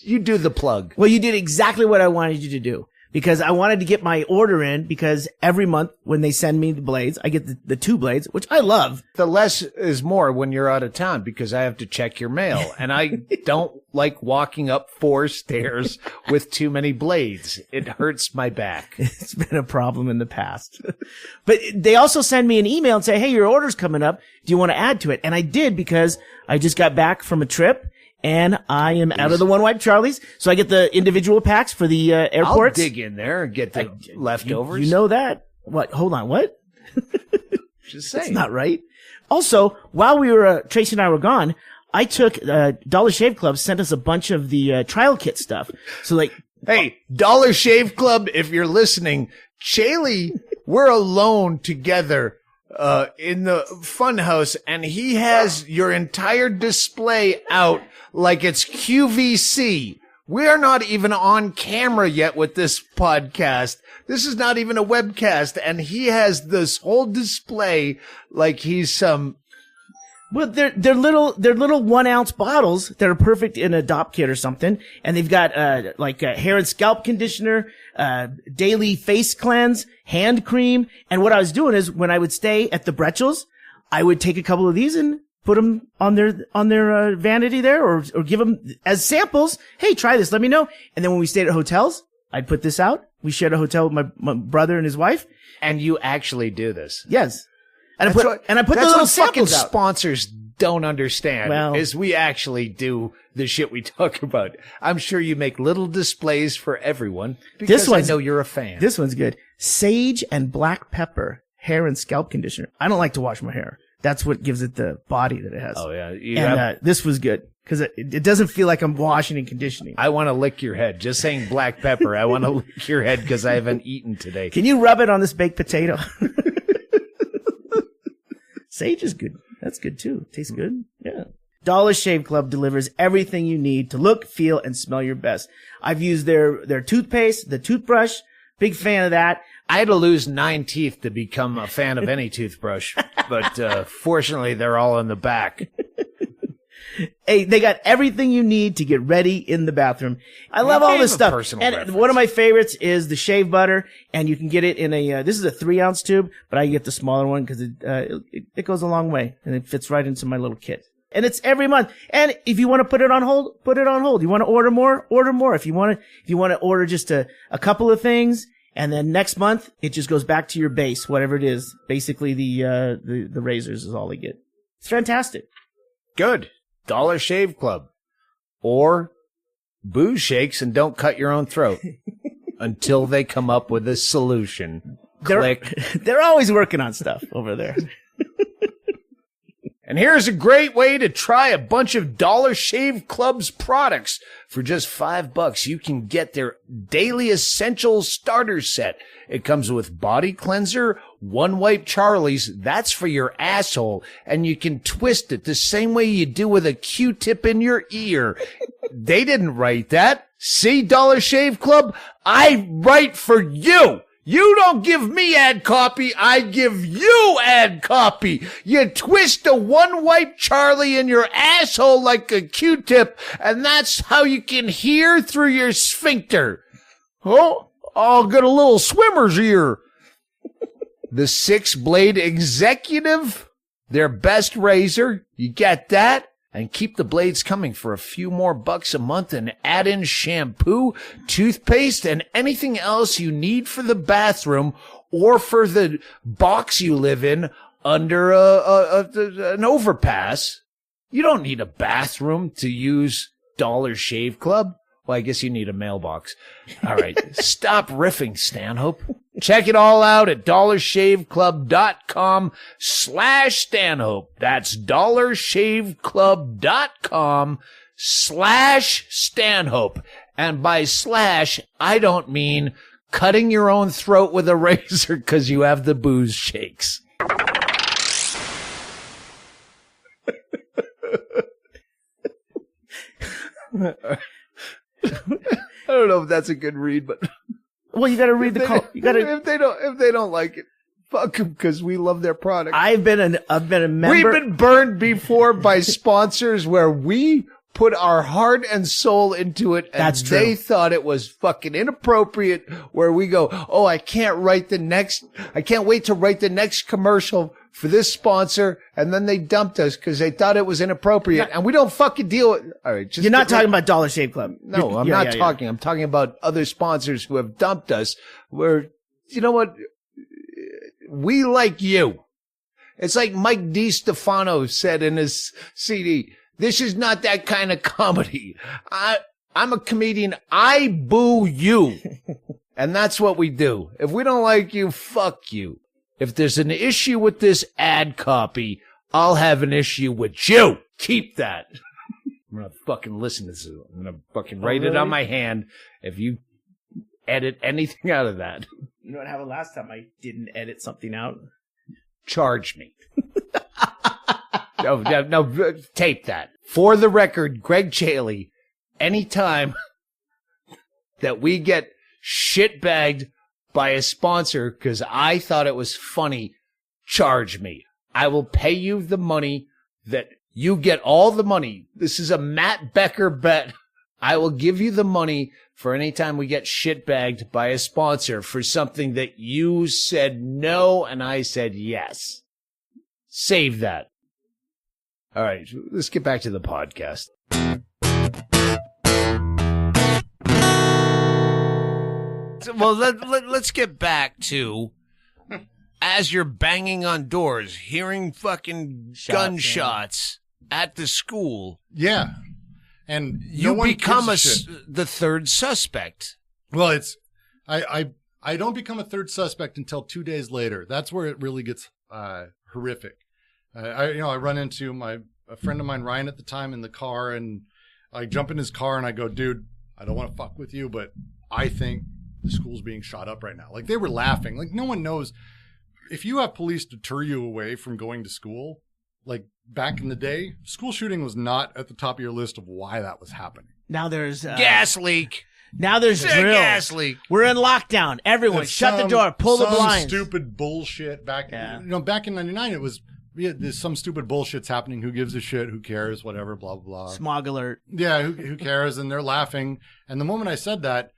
You do the plug. Well, you did exactly what I wanted you to do, because I wanted to get my order in, because every month when they send me the blades, I get the 2 blades, which I love. The less is more when you're out of town, because I have to check your mail, and I don't like walking up 4 stairs with too many blades. It hurts my back. It's been a problem in the past. But they also send me an email and say, hey, your order's coming up. Do you want to add to it? And I did, because I just got back from a trip, and I am out of the one wipe Charlie's. So I get the individual packs for the airports. I'll dig in there and get the leftovers. You know that? What? Hold on. What? Just saying. That's not right. Also, while we were, Tracy and I were gone, I took, Dollar Shave Club sent us a bunch of the trial kit stuff. So like, hey, Dollar Shave Club, if you're listening, Chaille, we're alone together in the funhouse, and he has your entire display out like it's QVC. We're not even on camera yet with this podcast. This is not even a webcast, and he has this whole display like he's some. Well, they're little 1 ounce bottles that are perfect in a DOP kit or something. And they've got, hair and scalp conditioner, daily face cleanse, hand cream. And what I was doing is, when I would stay at the Bretschels, I would take a couple of these and put them on their vanity there, or give them as samples. Hey, try this. Let me know. And then when we stayed at hotels, I'd put this out. We shared a hotel with my brother and his wife. And you actually do this. Yes. And I put the little samples out. Sponsors don't understand, well, is we actually do the shit we talk about. I'm sure you make little displays for everyone, because I know you're a fan. This one's good. Sage and black pepper hair and scalp conditioner. I don't like to wash my hair. That's what gives it the body that it has. Oh, yeah. And this was good because it doesn't feel like I'm washing and conditioning. I want to lick your head. Just saying black pepper. I want to lick your head because I haven't eaten today. Can you rub it on this baked potato? Sage is good. That's good too. Tastes good. Yeah. Dollar Shave Club delivers everything you need to look, feel, and smell your best. I've used their toothpaste, the toothbrush. Big fan of that. I had to lose 9 teeth to become a fan of any toothbrush, but fortunately, they're all in the back. Hey, they got everything you need to get ready in the bathroom. I love all this stuff. And reference. one of my favorites is the shave butter, and you can get it in a, this is a 3-ounce tube, but I get the smaller one because it goes a long way, and it fits right into my little kit. And it's every month. And if you want to put it on hold, put it on hold. You want to order more? Order more. If you want to order just a couple of things, and then next month, it just goes back to your base, whatever it is. Basically, the razors is all they get. It's fantastic. Good. Dollar Shave Club. Or booze shakes and don't cut your own throat until they come up with a solution. Click. They're always working on stuff over there. And here's a great way to try a bunch of Dollar Shave Club's products. For just $5, you can get their Daily Essentials Starter Set. It comes with body cleanser, one wipe Charlie's, that's for your asshole, and you can twist it the same way you do with a Q-tip in your ear. They didn't write that. See, Dollar Shave Club? I write for you. You don't give me ad copy, I give you ad copy. You twist a one-wipe Charlie in your asshole like a Q-tip, and that's how you can hear through your sphincter. Oh, I'll get a little swimmer's ear. The 6-blade executive, their best razor, you get that? And keep the blades coming for a few more bucks a month and add in shampoo, toothpaste, and anything else you need for the bathroom or for the box you live in under an overpass. You don't need a bathroom to use Dollar Shave Club. Well, I guess you need a mailbox. All right. Stop riffing, Stanhope. Check it all out at dollarshaveclub.com/Stanhope. That's dollarshaveclub.com/Stanhope. And by slash, I don't mean cutting your own throat with a razor because you have the booze shakes. I don't know if that's a good read, but well, you got to read the call. You got to. If they don't like it, fuck them because we love their product. I've been a member. We've been burned before by sponsors where we put our heart and soul into it, and That's true. They thought it was fucking inappropriate. Where we go, oh, I can't wait to write the next commercial for this sponsor, and then they dumped us because they thought it was inappropriate, and we don't fucking deal with. All right, just You're not talking about Dollar Shave Club. No, I'm not talking. I'm talking about other sponsors who have dumped us. Where, you know what? We like you. It's like Mike DiStefano said in his CD. This is not that kind of comedy. I'm a comedian. I boo you. And that's what we do. If we don't like you, fuck you. If there's an issue with this ad copy, I'll have an issue with you. Keep that. I'm going to fucking listen to this. I'm going to fucking write it on my hand if you edit anything out of that. You know what happened last time I didn't edit something out? Charge me. No, tape that. For the record, Ggreg Chaille, anytime that we get shitbagged by a sponsor because I thought it was funny, charge me. I will pay you the money that you get all the money. This is a Matt Becker bet. I will give you the money for any time we get shitbagged by a sponsor for something that you said no and I said yes. Save that. All right, let's get back to the podcast. Well, let's get back to as you're banging on doors, hearing fucking gunshots at the school. Yeah. And you no become gives a shit. the third suspect. Well, it's I don't become a third suspect until 2 days later. That's where it really gets horrific. I run into a friend of mine, Ryan, at the time in the car, and I jump in his car and I go, dude, I don't want to fuck with you, but I think the school's being shot up right now. Like, they were laughing. Like, no one knows. If you have police deter you away from going to school, like back in the day, school shooting was not at the top of your list of why that was happening. Now there's gas leak. Now there's There's a drills. gas leak. We're in lockdown. Everyone, shut the door, pull the blinds. Stupid bullshit back. Yeah. Back in '99, it was there's some stupid bullshit's happening. Who gives a shit? Who cares? Whatever. Blah blah blah. Smog alert. Yeah, who cares? And they're laughing. And the moment I said that,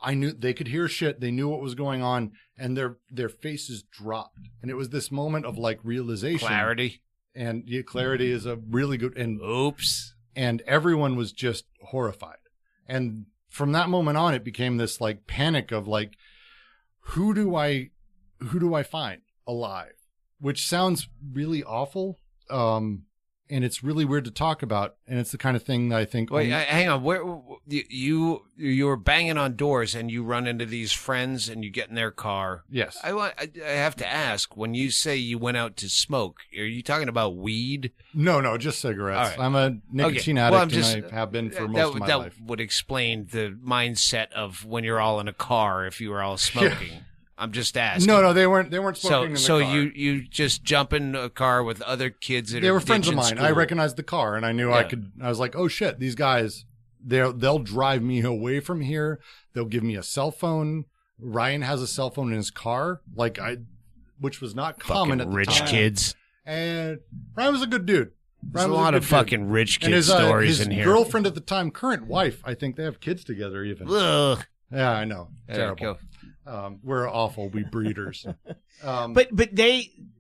I knew they could hear shit. They knew what was going on, and their faces dropped. And it was this moment of like realization, Clarity. And clarity is a really good. And Oops. And everyone was just horrified. And from that moment on, it became this like panic of like, who do I find alive? Which sounds really awful. And it's really weird to talk about. And it's the kind of thing that I think. Wait, hang on. Where you were banging on doors and you run into these friends and you get in their car. Yes. I have to ask, when you say you went out to smoke, are you talking about weed? No, just cigarettes. All right. I'm a nicotine addict, and I have been for most of my life. That would explain the mindset of when you're all in a car if you were all smoking. Yeah. I'm just asking. No, they weren't smoking in the car. So you just jump in a car with other kids that they are were friends of mine. School. I recognized the car, and I knew I was like, oh shit, these guys, they'll drive me away from here. They'll give me a cell phone. Ryan has a cell phone in his car, which was not common at the rich time. kids. And Ryan was a good dude. There's a lot of fucking rich kid stories in here. His girlfriend at the time, current wife, I think they have kids together even. Ugh. Yeah, I know. Terrible. We're awful. We breeders. But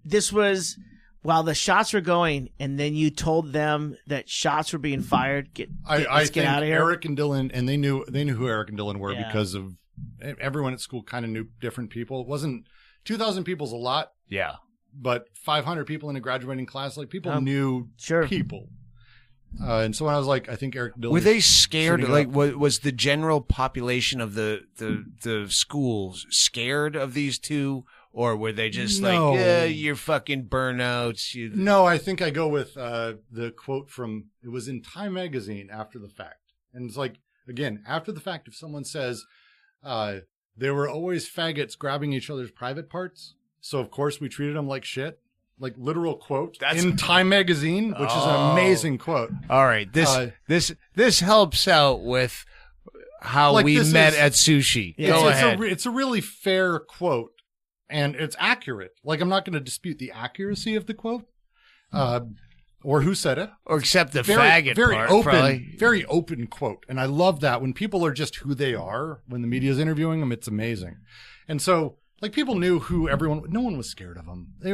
this was while the shots were going, and then you told them that shots were being fired. Let's get out of here. Eric and Dylan, and they knew who Eric and Dylan were Yeah. because of everyone at school kind of knew different people. It wasn't 2,000 people's a lot. Yeah. But 500 people in a graduating class, like people knew people. And so when I was like, I think Eric Dylan. Were they scared? Like, was the general population of the schools scared of these two, or were they just like, yeah, you're fucking burnouts? No, I think I go with the quote from, it was in Time magazine after the fact, and it's like, again, after the fact, if someone says, there were always faggots grabbing each other's private parts, so of course we treated them like shit. Like literal quote in Time magazine, which is an amazing quote. All right, this helps out with how we met at sushi. Go ahead. It's a really fair quote, and it's accurate. Like, I'm not going to dispute the accuracy of the quote, or who said it, or except the faggot very part. Open, probably. Very open quote, and I love that when people are just who they are. When the media is interviewing them, it's amazing. And so, like, people knew who everyone. No one was scared of them. They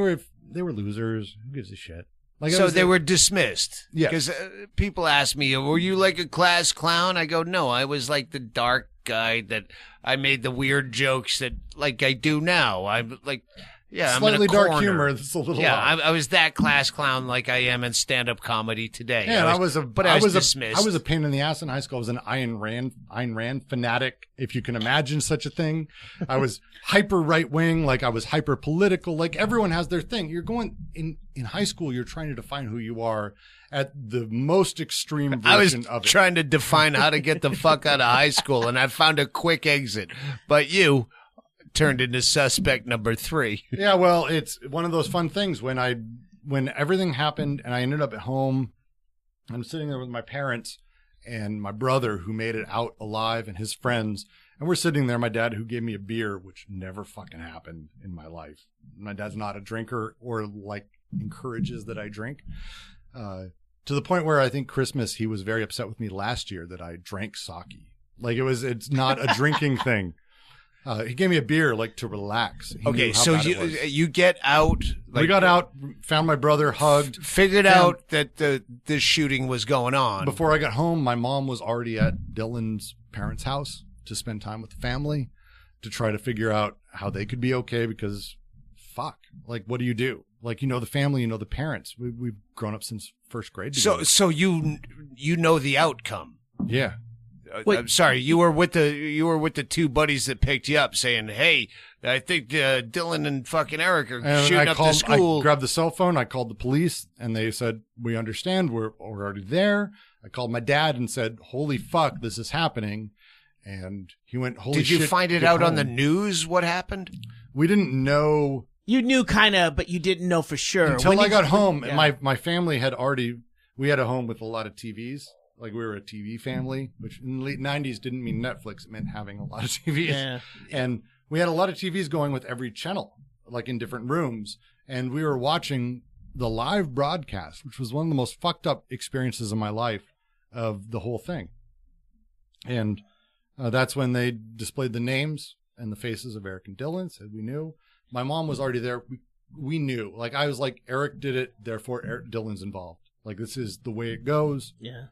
were losers. Who gives a shit? Like, so they were dismissed. Yeah. Because people ask me, were you like a class clown? I go, no, I was like the dark guy that I made the weird jokes that like I do now. I'm like, yeah, slightly I'm in a dark corner. humor. That's a little odd. I was that class clown like I am in stand-up comedy today. Yeah, I was dismissed. I was a pain in the ass in high school. I was an Ayn Rand fanatic, if you can imagine such a thing. I was hyper right wing, like I was hyper political. Like everyone has their thing. You're going in high school. You're trying to define who you are at the most extreme version of it. Trying to define how to get the fuck out of high school, and I found a quick exit. But you turned into suspect number 3. Yeah, well, it's one of those fun things when everything happened and I ended up at home. I'm sitting there with my parents and my brother who made it out alive and his friends. And we're sitting there, my dad who gave me a beer, which never fucking happened in my life. My dad's not a drinker or like encourages that I drink. To the point where I think Christmas, he was very upset with me last year that I drank sake. Like it's not a drinking thing. He gave me a beer, like, to relax. Okay, so you get out. Like, we got out, found my brother, hugged. Figured out that this shooting was going on. Before I got home, my mom was already at Dylan's parents' house to spend time with the family, to try to figure out how they could be okay, because, fuck, like, what do you do? Like, you know the family, you know the parents. We've grown up since first grade together. So you know the outcome. Yeah. I'm sorry, you were with the 2 buddies that picked you up, saying, "Hey, I think Dylan and fucking Eric are And shooting up the school. I grabbed the cell phone. I called the police, and they said, "We understand. We're already there." I called my dad and said, "Holy fuck, this is happening." And he went, "Holy shit." Did you find it get out on home." the news what happened? We didn't know You knew kind of, but you didn't know for sure. until When I did got you- home. yeah. And my family had already. We had a home with a lot of TVs. Like, we were a TV family, which in the late 90s didn't mean Netflix. It meant having a lot of TVs. Yeah. And we had a lot of TVs going with every channel, like in different rooms. And we were watching the live broadcast, which was one of the most fucked up experiences of my life of the whole thing. And that's when they displayed the names and the faces of Eric and Dylan, said we knew. My mom was already there. We knew. Like, I was like, Eric did it, therefore Dylan's involved. Like, this is the way it goes. Yeah.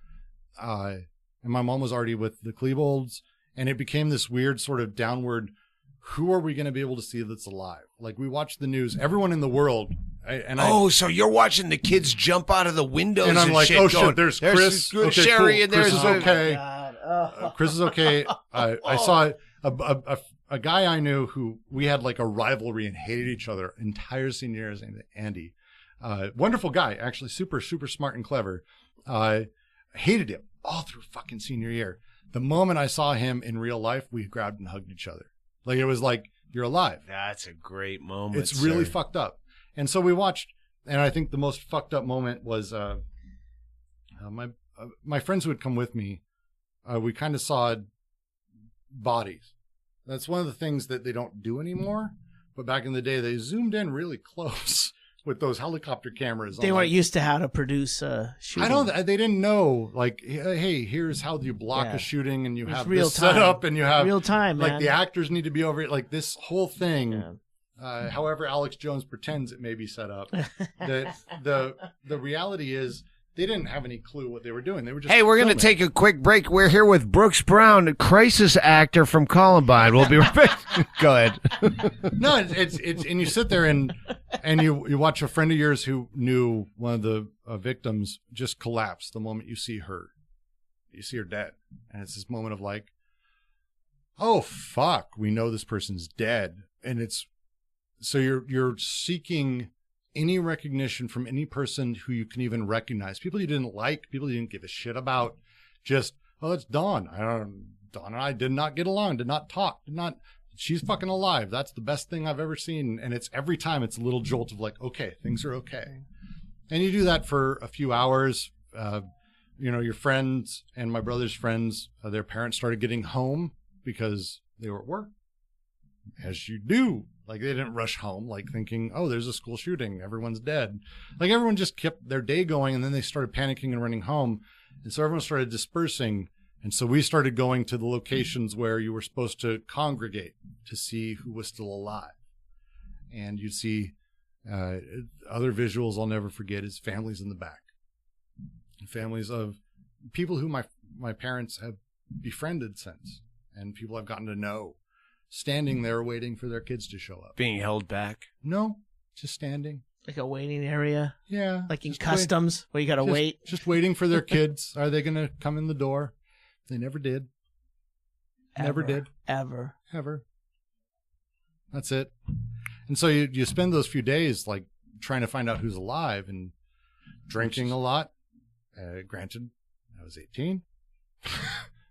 And my mom was already with the Klebold's, and it became this weird sort of downward, who are we going to be able to see that's alive? Like, we watched the news, everyone in the world. So you're watching the kids jump out of the windows And I'm like, shit, oh going, shit, there's Chris. Okay, Sherry, cool. and Chris there's is okay. God. Oh. Chris is okay. I saw a guy I knew who we had like a rivalry and hated each other entire senior year. His name is Andy. Wonderful guy, actually, super, super smart and clever. Hated him all through fucking senior year. The moment I saw him in real life, we grabbed and hugged each other. Like, it was like, you're alive. That's a great moment. It's really sir. fucked up. And so we watched, and I think the most fucked up moment was my friends who had come with me. We kind of saw bodies. That's one of the things that they don't do anymore. But back in the day, they zoomed in really close with those helicopter cameras. They weren't used to how to produce shooting. They didn't know, like, hey, here's how you block Yeah. a shooting, and you It's have real this time. set up, and you have Real time, like man. the actors need to be over it. Like, this whole thing. Yeah. However Alex Jones pretends it may be set up. The reality is they didn't have any clue what they were doing. They were just Hey, we're going to filming. take a quick break. We're here with Brooks Brown, a crisis actor from Columbine. We'll be right back. Go ahead. No, it's and you sit there and you watch a friend of yours who knew one of the victims just collapse the moment you see her. You see her dead, and it's this moment of like, oh fuck, we know this person's dead, and it's so you're seeking any recognition from any person who you can even recognize. People you didn't like, people you didn't give a shit about. Just, oh, that's Dawn. Dawn and I did not get along, did not talk, she's fucking alive. That's the best thing I've ever seen. And it's every time it's a little jolt of like, okay, things are okay. And you do that for a few hours. Your friends and my brother's friends, their parents started getting home because they were at work, as you do. Like, they didn't rush home, like thinking, oh, there's a school shooting, everyone's dead. Like, everyone just kept their day going, and then they started panicking and running home. And so everyone started dispersing. And so we started going to the locations where you were supposed to congregate to see who was still alive. And you'd see other visuals I'll never forget is families in the back. Families of people who my parents have befriended since, and people I've gotten to know, standing there waiting for their kids to show up. Being held back. No, just standing. Like a waiting area, Yeah. like in just customs where you got to wait. Just waiting for their kids. Are they going to come in the door? They never did. Never did. Ever. That's it. And so you spend those few days like trying to find out who's alive and drinking a lot. Granted, I was 18.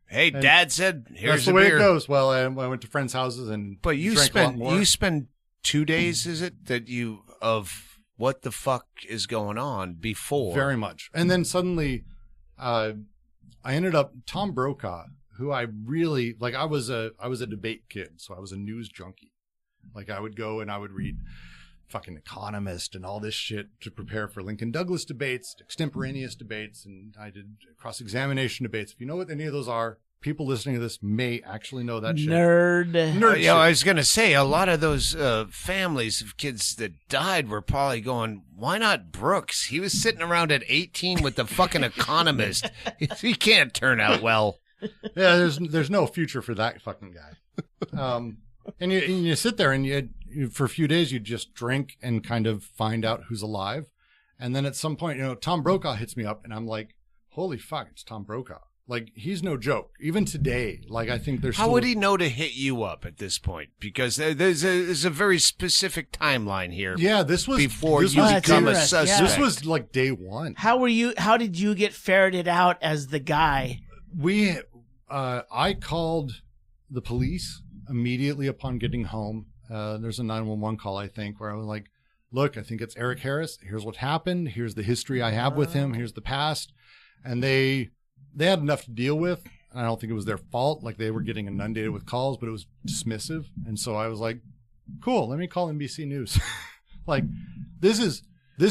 Hey, And Dad said, "Here's That's the a way beer." it goes. Well, I went to friends' houses and But you drank a lot more. spend 2 days, is it, that you of what the fuck is going on before? Very much. And then suddenly, I ended up Tom Brokaw, who I really like. I was a debate kid, so I was a news junkie. Like, I would go and I would read fucking Economist and all this shit to prepare for Lincoln Douglas debates, extemporaneous debates, and I did cross-examination debates. If you know what any of those are, people listening to this may actually know that shit. Nerd. Nerd I shit. was going to say, a lot of those families of kids that died were probably going, why not Brooks? He was sitting around at 18 with the fucking Economist. He can't turn out well. Yeah, there's no future for that fucking guy. And you sit there and you for a few days you just drink and kind of find out who's alive, and then at some point, Tom Brokaw hits me up, and I'm like, holy fuck, it's Tom Brokaw. Like, he's no joke. Even today, like, I think there's How would he know to hit you up at this point? Because there's a very specific timeline here. Yeah, this was before this you was become a interesting. Yeah. suspect. This was like day one. How did you get ferreted out as the guy? I called the police immediately upon getting home. There's a 911 call, I think, where I was like, look, I think it's Eric Harris. Here's what happened. Here's the history I have with him. Here's the past. And they had enough to deal with. I don't think it was their fault. Like, they were getting inundated with calls, but it was dismissive. And so I was like, cool, let me call NBC News. Like, this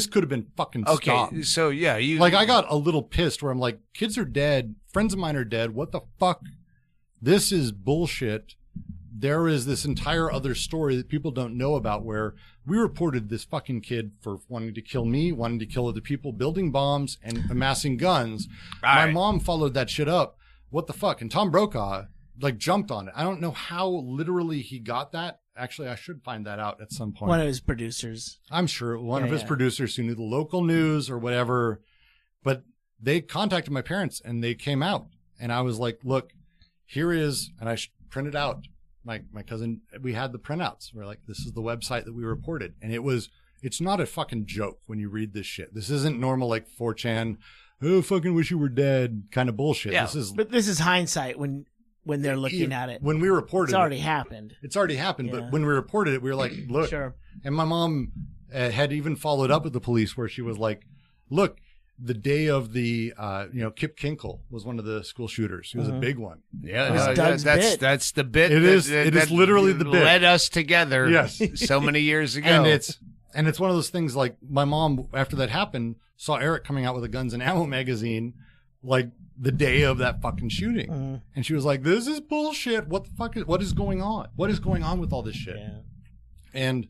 could have been fucking stopped. Okay, so yeah, I got a little pissed where I'm like, kids are dead. Friends of mine are dead. What the fuck? This is bullshit. There is this entire other story that people don't know about where we reported this fucking kid for wanting to kill me, wanting to kill other people, building bombs, and amassing guns. My mom followed that shit up. What the fuck? And Tom Brokaw, like, jumped on it. I don't know how literally he got that. Actually, I should find that out at some point. One of his producers. I'm sure one of his producers who knew the local news or whatever. But they contacted my parents and they came out. And I was like, look, here is, and I printed out. My cousin, we had the printouts. We're like, this is the website that we reported. And it's not a fucking joke when you read this shit. This isn't normal, like, 4chan, oh, fucking wish you were dead kind of bullshit. Yeah, but this is hindsight when they're looking at it. When we reported it's already happened. It's already happened. Yeah. But when we reported it, we were like, look. Sure. And my mom had even followed up with the police where she was like, look, the day of the, Kip Kinkle was one of the school shooters. He was a big one. Yeah, that's the bit. It is literally the bit. Led us together. Yes. So many years ago. And it's one of those things, like, my mom, after that happened, saw Eric coming out with a Guns and Ammo magazine, like, the day of that fucking shooting. Mm-hmm. And she was like, this is bullshit. What the fuck what is going on? What is going on with all this shit? Yeah. And,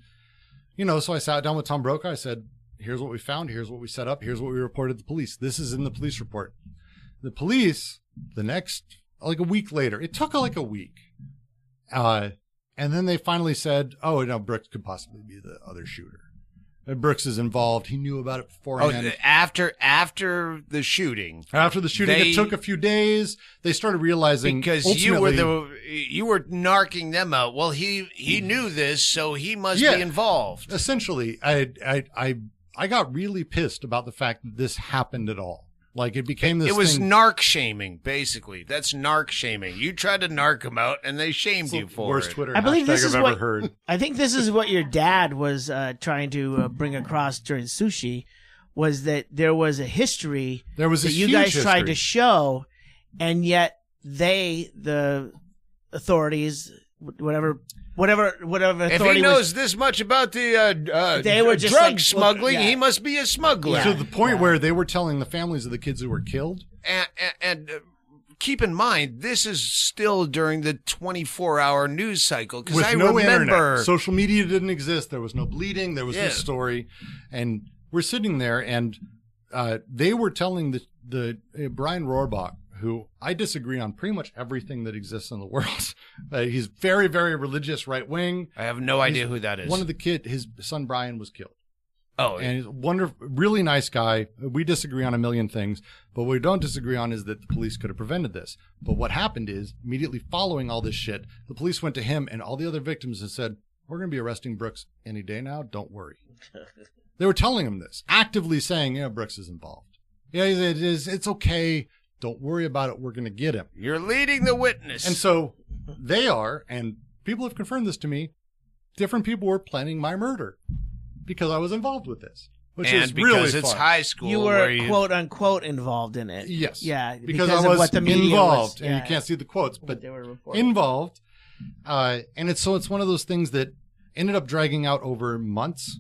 so I sat down with Tom Brokaw. I said, here's what we found. Here's what we set up. Here's what we reported to the police. This is in the police report. The police, the next, like, a week later, it took like a week. And then they finally said, oh, no, Brooks could possibly be the other shooter. Brooks is involved. He knew about it beforehand. Oh, after the shooting. After the shooting, it took a few days. They started realizing because you were narking them out. Well, he knew this, so he must be involved. Essentially, I got really pissed about the fact that this happened at all. Like, it became this. It was thing. narc shaming, basically. That's narc shaming. You tried to narc them out, and they shamed you for worst it. Twitter I believe this is I've what ever heard. I think this is what your dad was trying to bring across during sushi, was that there was a history that you guys tried to show, and yet the authorities, whatever authority. If he knows this much about the they were just drug smuggling, he must be a smuggler. To the point where they were telling the families of the kids who were killed. And keep in mind, this is still during the 24-hour news cycle. Because I remember internet. Social media didn't exist. There was no bleeding. There was this story. And we're sitting there, and they were telling the Brian Rohrbach, who I disagree on pretty much everything that exists in the world. He's very, very religious, right wing. I have no idea who that is. One of the kids, his son Brian, was killed. Oh, and he's a wonderful, really nice guy. We disagree on a million things, but what we don't disagree on is that the police could have prevented this. But what happened is, immediately following all this shit, the police went to him and all the other victims and said, "We're going to be arresting Brooks any day now. Don't worry." They were telling him this, actively saying, "Yeah, Brooks is involved. Yeah, it is. It's okay. Don't worry about it. We're going to get him." You're leading the witness. And so they are, and people have confirmed this to me, different people were planning my murder because I was involved with this, which is really fun. Because it's high school. You were quote unquote involved in it. Yes. Yeah. Because I was what the media involved, was, and you can't see the quotes, but they were reporting. Involved. And it's one of those things that ended up dragging out over months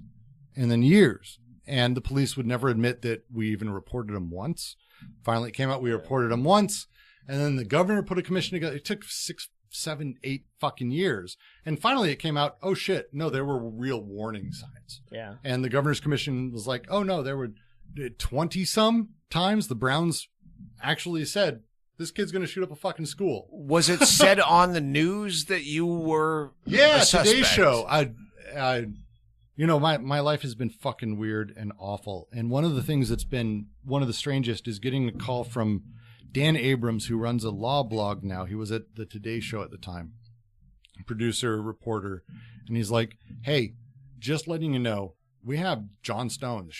and then years. And the police would never admit that we even reported them once. Finally, it came out we reported them once, and then the governor put a commission together. It took 6, 7, 8 fucking years, and finally it came out. Oh shit! No, there were real warning signs. Yeah. And the governor's commission was like, oh no, there were 20-some times the Browns actually said this kid's going to shoot up a fucking school. Was it said on the news that you were? Yeah, a suspect? Today's Show. My life has been fucking weird and awful. And one of the things that's been one of the strangest is getting a call from Dan Abrams, who runs a law blog now, he was at the Today Show at the time, producer, reporter, and he's like, hey, just letting you know, we have John Stone, the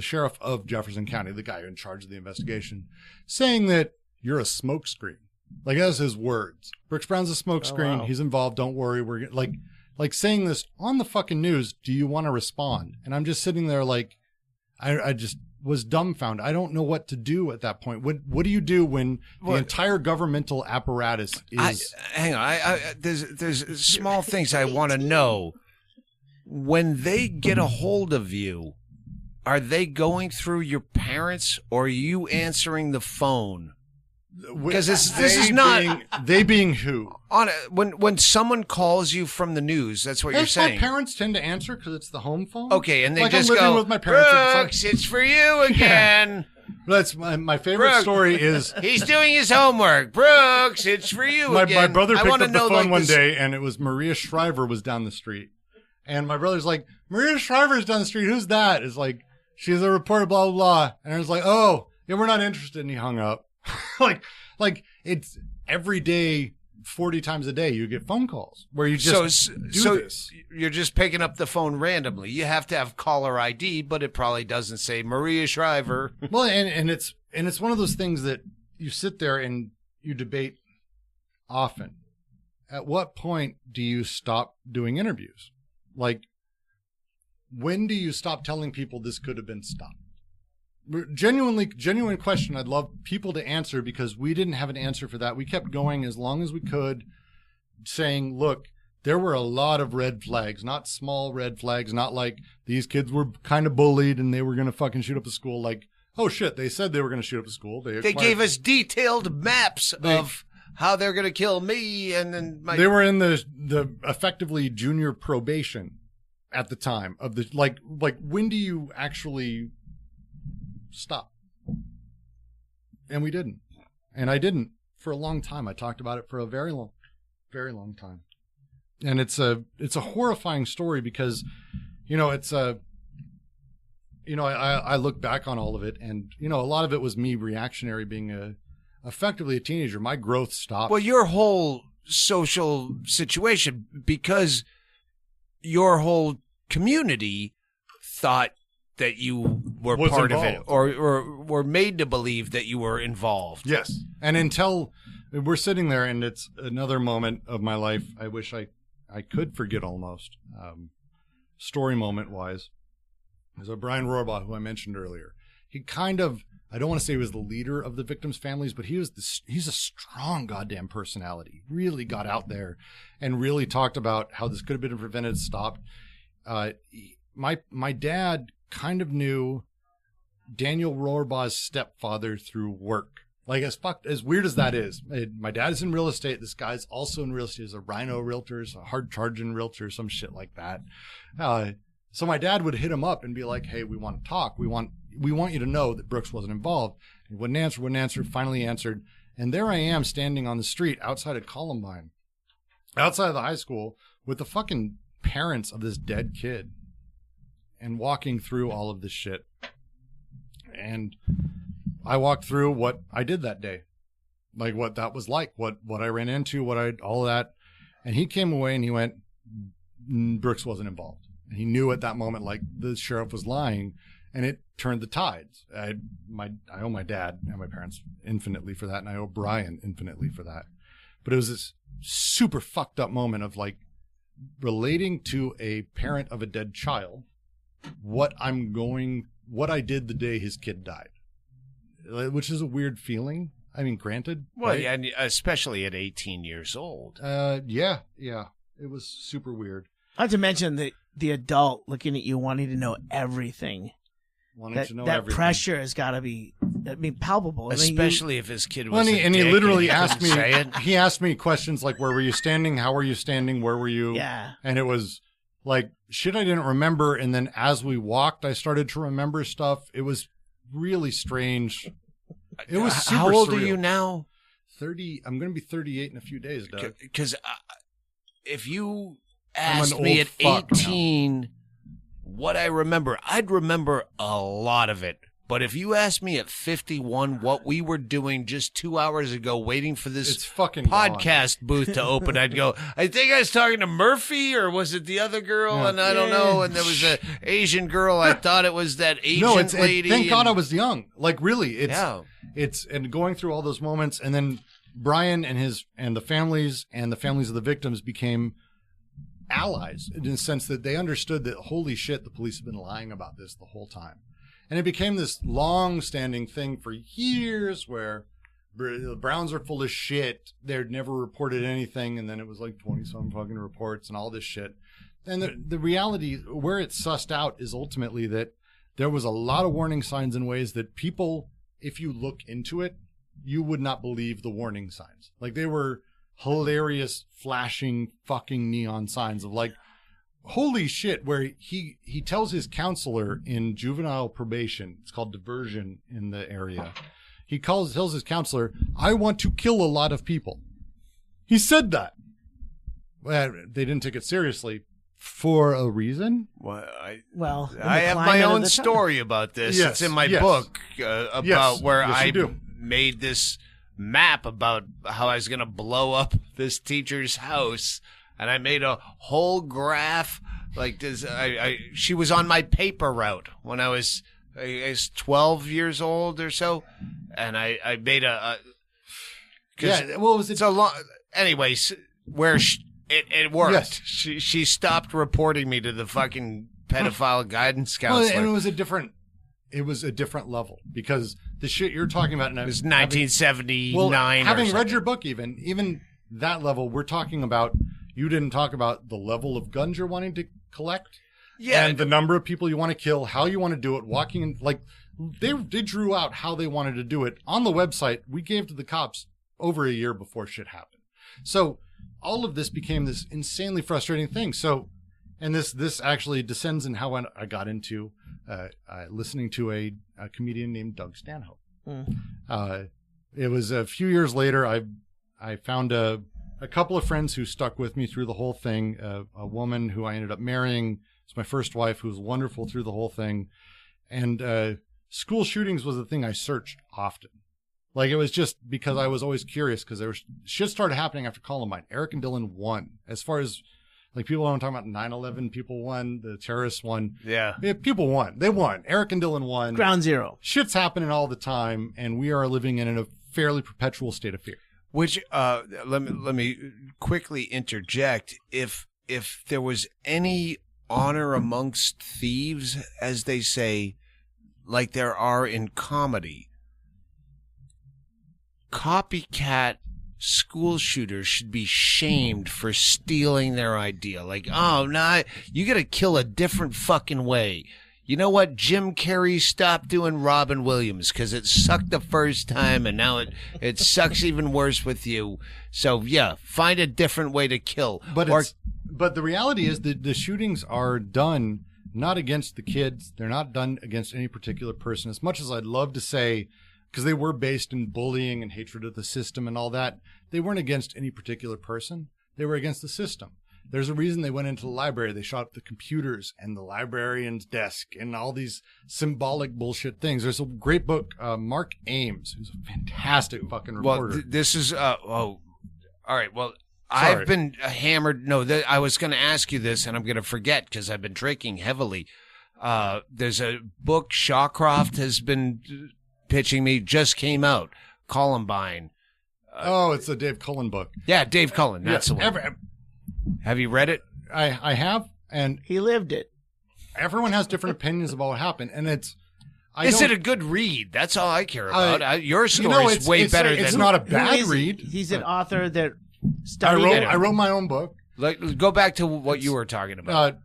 sheriff of Jefferson County, the guy in charge of the investigation, saying that you're a smokescreen. Like, that's his words. Brooks Brown's a smokescreen. Wow. He's involved. Don't worry. We're like saying this on the fucking news. Do you want to respond? And I'm just sitting there like, I just was dumbfounded. I don't know what to do at that point. What do you do when the entire governmental apparatus is? Hang on. There's small things I want to know. When they get a hold of you, are they going through your parents, or are you answering the phone? Because this is not they being who when someone calls you from the news, that's what you're saying. My parents tend to answer because it's the home phone. Okay, and they like just I'm living go, with my parents. Brooks, it's for you again. Yeah. That's my favorite Brooks, story is he's doing his homework. Brooks, it's for you again. My brother picked up the phone one day, and it was Maria Shriver was down the street, and my brother's like, Maria Shriver's down the street. Who's that? It's like, she's a reporter, blah blah blah, and I was like, oh yeah, we're not interested, and he hung up. like it's every day, 40 times a day, you get phone calls where you just do this. You're just picking up the phone randomly. You have to have caller ID, but it probably doesn't say Maria Shriver. Well, and it's one of those things that you sit there and you debate often. At what point do you stop doing interviews? Like, when do you stop telling people this could have been stopped? Genuine question. I'd love people to answer, because we didn't have an answer for that. We kept going as long as we could, saying, look, there were a lot of red flags, not small red flags, not like these kids were kind of bullied and they were going to fucking shoot up a school. Like, oh shit, they said they were going to shoot up a school. They gave us detailed maps of how they're going to kill me. And then they were in the effectively junior probation at the time of the, like when do you actually stop? And we didn't. And I didn't for a long time. I talked about it for a very long time. And it's a horrifying story because, I look back on all of it, and, a lot of it was me reactionary, being effectively a teenager. My growth stopped. Well, your whole social situation, because your whole community thought that you were part of it, or were made to believe that you were involved. Yes. And until we're sitting there, and it's another moment of my life I wish I could forget almost, story moment wise, is a Brian Rohrbaugh, who I mentioned earlier. He kind of, I don't want to say he was the leader of the victims' families, but he's a strong goddamn personality. Really got out there and really talked about how this could have been prevented, stopped. My dad kind of knew Daniel Rohrbaugh's stepfather through work. Like, as weird as that is, my dad is in real estate. This guy's also in real estate. He's a Rhino realtor, a hard charging realtor, some shit like that. So my dad would hit him up and be like, hey, we want to talk. We want you to know that Brooks wasn't involved. He wouldn't answer, finally answered. And there I am standing on the street outside of Columbine, outside of the high school, with the fucking parents of this dead kid, and walking through all of this shit. And I walked through what I did that day, like what that was like, what I ran into, all of that. And he came away and he went, Brooks wasn't involved. And he knew at that moment, like, the sheriff was lying, and it turned the tides. I owe my dad and my parents infinitely for that, and I owe Brian infinitely for that. But it was this super fucked up moment of, like, relating to a parent of a dead child what I did the day his kid died, which is a weird feeling. I mean, granted. Well, right? yeah, and especially at 18 years old. Yeah. It was super weird. Not to mention the adult looking at you, wanting to know everything. That pressure has got to be, palpable. Especially if his kid was and he literally asked me. He asked me questions like, "Where were you standing? How were you standing? Where were you?" Yeah. And it was like shit I didn't remember. And then as we walked, I started to remember stuff. It was really strange. It was super How old surreal. are you now? 30. I'm going to be 38 in a few days, Doug. Because if you asked me at 18 what I remember, I'd remember a lot of it. But if you asked me at 51 what we were doing just 2 hours ago waiting for this It's fucking podcast booth to open, I'd go, I think I was talking to Murphy, or was it the other girl? Yeah. And I don't know. And there was an Asian girl. I thought it was that Asian lady. Thank God I was young. Like, really, Yeah. and going through all those moments, and then Brian and the families of the victims became allies in the sense that they understood that, holy shit, the police have been lying about this the whole time. And it became this long-standing thing for years where the Browns are full of shit. They'd never reported anything, and then it was like 20-some fucking reports and all this shit. And the reality, where it's sussed out, is ultimately that there was a lot of warning signs in ways that people, if you look into it, you would not believe the warning signs. Like, they were hilarious, flashing fucking neon signs of like, holy shit, where he tells his counselor in juvenile probation, it's called diversion in the area, tells his counselor, I want to kill a lot of people. He said that. Well, they didn't take it seriously for a reason. Well, I have my own story about this. Yes, it's in my yes. book about where Yes, you I do. made this map about how I was going to blow up this teacher's house. And I made a whole graph like this. She was on my paper route when I was 12 years old or so. And I made Yeah, well, was it? so long. Anyways, where it worked. Yes. She stopped reporting me to the fucking pedophile guidance Well, counselor. and it was a different level because the shit you're talking about. And It was 1979. Well, or having read something. your book, even that level, we're talking about. You didn't talk about the level of guns you're wanting to collect, and the number of people you want to kill, how you want to do it, walking in, like they drew out how they wanted to do it on the website. We gave to the cops over a year before shit happened. So all of this became this insanely frustrating thing. So, and this actually descends in how I got into listening to a comedian named Doug Stanhope. It was a few years later. I found a couple of friends who stuck with me through the whole thing. A woman who I ended up marrying. It's my first wife, who was wonderful through the whole thing. And school shootings was the thing I searched often. Like, it was just because I was always curious, because shit started happening after Columbine. Eric and Dylan won. As far as, like, people don't talk about 9/11, people won, the terrorists won. Yeah. People won. They won. Eric and Dylan won. Ground zero. Shit's happening all the time, and we are living in a fairly perpetual state of fear. Which let me quickly interject. If there was any honor amongst thieves, as they say, like there are in comedy, copycat school shooters should be shamed for stealing their idea. Like, oh, no, you got to kill a different fucking way. You know what? Jim Carrey stopped doing Robin Williams because it sucked the first time, and now it sucks even worse with you. So, yeah, find a different way to kill. But the reality is that the shootings are done not against the kids. They're not done against any particular person. As much as I'd love to say, because they were based in bullying and hatred of the system and all that, they weren't against any particular person. They were against the system. There's a reason they went into the library. They shot up the computers and the librarian's desk and all these symbolic bullshit things. There's a great book, Mark Ames, who's a fantastic fucking reporter. Well, this is, all right. Well, Sorry. I've been hammered. No, I was going to ask you this, and I'm going to forget because I've been drinking heavily. There's a book Shawcroft has been pitching me, just came out, Columbine. It's a Dave Cullen book. Yeah, Dave Cullen. That's the one. Have you read it? I have, and He lived it. everyone has different opinions about what happened, and it's. Is it a good read? That's all I care about. Your story is it's, way it's better it's than. not a Who bad is he? read. He's an author that I studied. wrote my own book. Like, go back to what you were talking about.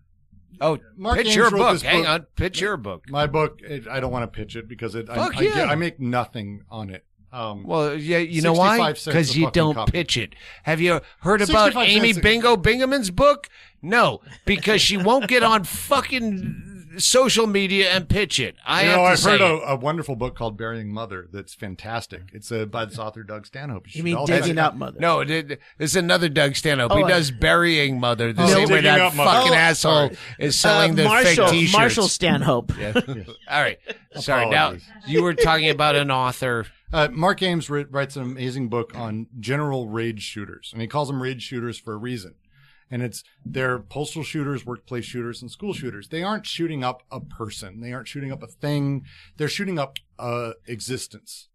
Mark pitch Ames your wrote book. this Hang book. on, pitch your book. My book. I don't want to pitch it because Fuck yeah. I make nothing on it. Well, yeah, you know why? 65 cents Because a you fucking don't copy. pitch it. Have you heard about 65 Amy cents a- Bingo Bingaman's book? No, because she won't get on fucking social media and pitch it. I've heard a wonderful book called Burying Mother that's fantastic. It's by this author, Doug Stanhope. You mean Digging Up Mother? No, it's another Doug Stanhope. He does Burying Mother, the Oh, same way Digging that Up Mother. fucking Oh, asshole is selling the fake T-shirts. Marshall Stanhope. Yeah. All right. Sorry. Now, Apologies. you were talking about an author. Mark Ames writes an amazing book on general rage shooters, and he calls them rage shooters for a reason. And they're postal shooters, workplace shooters, and school shooters. They aren't shooting up a person. They aren't shooting up a thing. They're shooting up existence.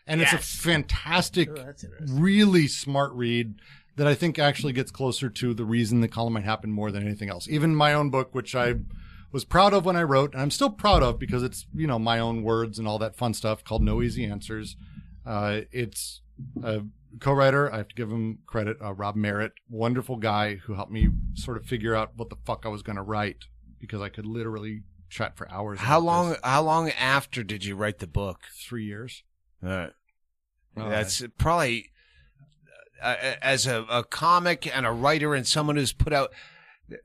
And it's a fantastic, really smart read that I think actually gets closer to the reason that Columbine happened more than anything else. Even my own book, which I was proud of when I wrote, and I'm still proud of because it's, my own words and all that fun stuff, called No Easy Answers. It's a co-writer, I have to give him credit, Rob Merritt, wonderful guy who helped me sort of figure out what the fuck I was going to write, because I could literally chat for hours. How long after did you write the book? 3 years. All right. That's probably as a comic and a writer and someone who's put out.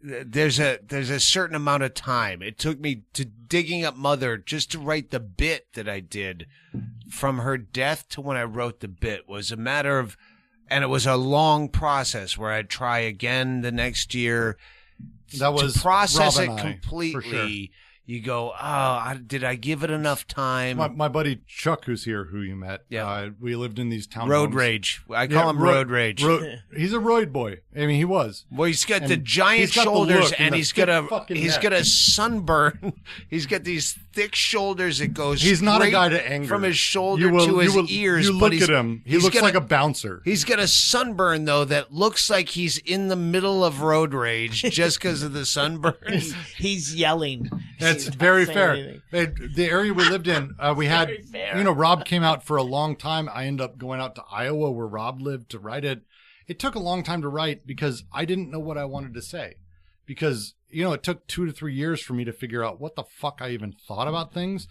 There's a certain amount of time it took me to Digging Up Mother just to write the bit that I did. From her death to when I wrote the bit was a matter of, and it was a long process where I'd try again the next year. That was to process Rob it and I, completely. for sure. You go, did I give it enough time? My buddy Chuck, who's here, who you met, we lived in these townhomes. Road rage. I call him Road Rage. He's a roid boy. I mean, he was. Well, he's got the And giant he's got the shoulders, look and and he's the got thick fucking he's neck. got a sunburn. He's got these thick shoulders that goes. He's not a straight guy to anger. from his shoulder to his ears. You but look at him. He looks like a bouncer. He's got a sunburn though that looks like he's in the middle of road rage just because of the sunburn. He's yelling. That's He's not very saying fair. anything. The area we lived in, we had, Very fair. Rob came out for a long time. I ended up going out to Iowa where Rob lived to write it. It took a long time to write because I didn't know what I wanted to say. Because, it took 2 to 3 years for me to figure out what the fuck I even thought about things.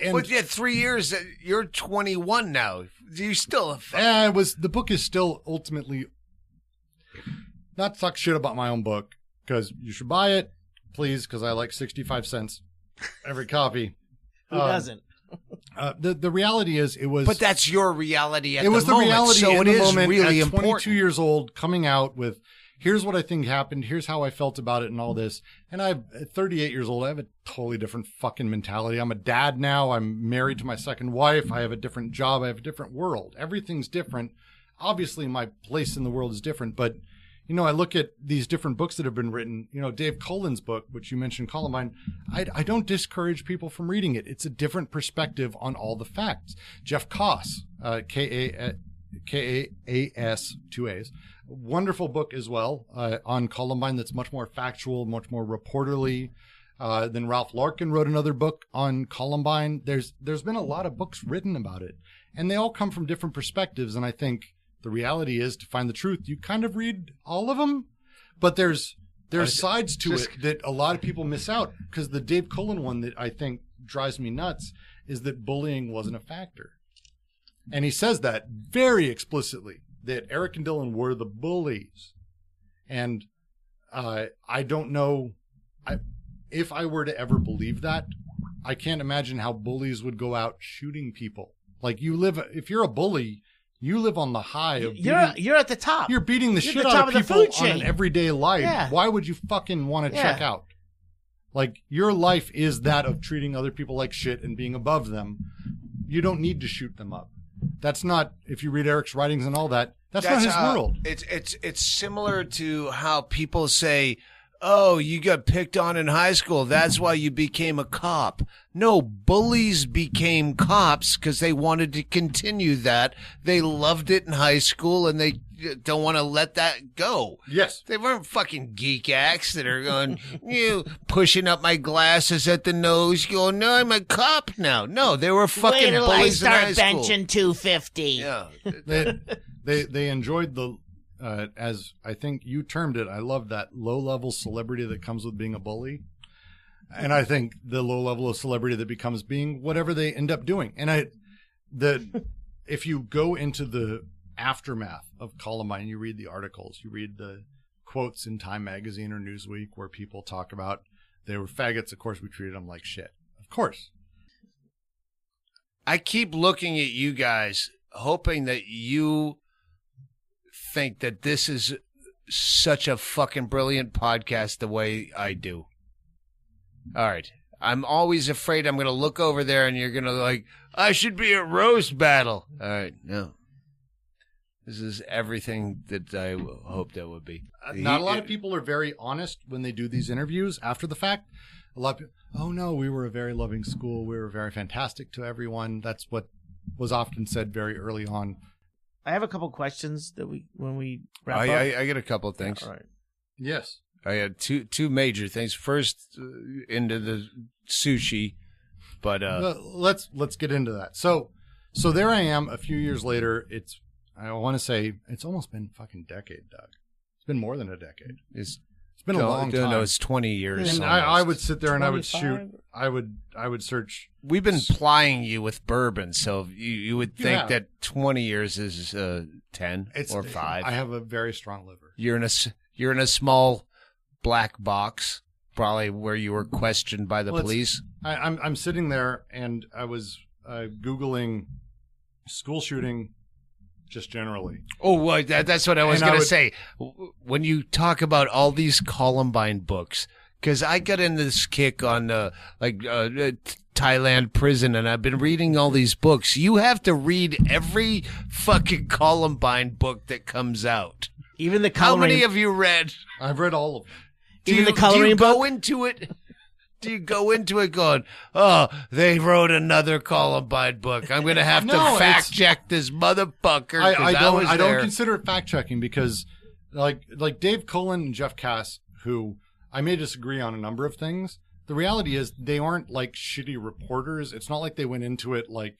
And But yeah, 3 years. You're 21 now. You still. the book is still ultimately, not to talk shit about my own book, because you should buy it, please, because I like 65 cents every copy. Who doesn't? The reality is, it was. But that's your reality at it was the moment. reality so in it the is moment really at 22 important. years old, coming out with, here's what I think happened, here's how I felt about it and all this. And at 38 years old, I have a totally different fucking mentality. I'm a dad now. I'm married to my second wife. I have a different job. I have a different world. Everything's different. Obviously, my place in the world is different, but I look at these different books that have been written. Dave Cullen's book, which you mentioned, Columbine, I don't discourage people from reading it. It's a different perspective on all the facts. Jeff Koss, K-A-S, 2 A's, wonderful book as well on Columbine that's much more factual, much more reporterly. Then Ralph Larkin wrote another book on Columbine. There's been a lot of books written about it, and they all come from different perspectives, and I think the reality is, to find the truth, you kind of read all of them, but there's sides to it that a lot of people miss out, because the Dave Cullen one that I think drives me nuts is that bullying wasn't a factor. And he says that very explicitly, that Eric and Dylan were the bullies. And I don't know, if I were to ever believe that, I can't imagine how bullies would go out shooting people. Like, if you're a bully, you live on the high of You're at the top. You're beating the You're shit at the top out of of the people food on an chain. everyday life. Yeah. Why would you fucking want to check out? Like, your life is that of treating other people like shit and being above them. You don't need to shoot them up. That's not, if you read Eric's writings and all that, that's not his world. It's similar to how people say, oh, you got picked on in high school. That's why you became a cop. No, bullies became cops because they wanted to continue that. They loved it in high school and they don't want to let that go. Yes. They weren't fucking geek acts that are going, pushing up my glasses at the nose, going, no, I'm a cop now. No, they were fucking Wait till I bullies in high start school. benching 250. Yeah. They enjoyed the, as I think you termed it, I love that low-level celebrity that comes with being a bully. And I think the low level of celebrity that becomes being whatever they end up doing. And if you go into the aftermath of Columbine, you read the articles, you read the quotes in Time Magazine or Newsweek where people talk about they were faggots. Of course, we treated them like shit. Of course. I keep looking at you guys, hoping that you think that this is such a fucking brilliant podcast the way I do. All right. I'm always afraid I'm going to look over there and you're going to like, I should be a roast battle. All right. No. This is everything that I hoped it would be. Not a lot of people are very honest when they do these interviews after the fact. A lot of people, oh no, we were a very loving school. We were very fantastic to everyone. That's what was often said very early on. I have a couple questions that when we wrap up. I get a couple of things. All right. Yes. I had two major things. First, into the sushi, but let's get into that. So there I am a few years later. I want to say it's almost been a fucking decade, Doug. It's been more than a decade. It's been a long time. No, it's 20 years. And I would sit there and 25? I would search. We've been plying you with bourbon, so you would think that 20 years is 10 or 5. I have a very strong liver. You're in a small black box, probably where you were questioned by the police. I'm sitting there and I was Googling school shooting. Just generally. Oh, well, that's what I was going to say. When you talk about all these Columbine books, because I got in this kick on Thailand prison, and I've been reading all these books. You have to read every fucking Columbine book that comes out. Even the How coloring. many have you read? I've read all of them. Even the coloring book? Do you go into it going, oh, they wrote another Columbine book. I'm going to have to fact check this motherfucker. I don't consider it fact checking because like Dave Cullen and Jeff Cass, who I may disagree on a number of things. The reality is they aren't like shitty reporters. It's not like they went into it like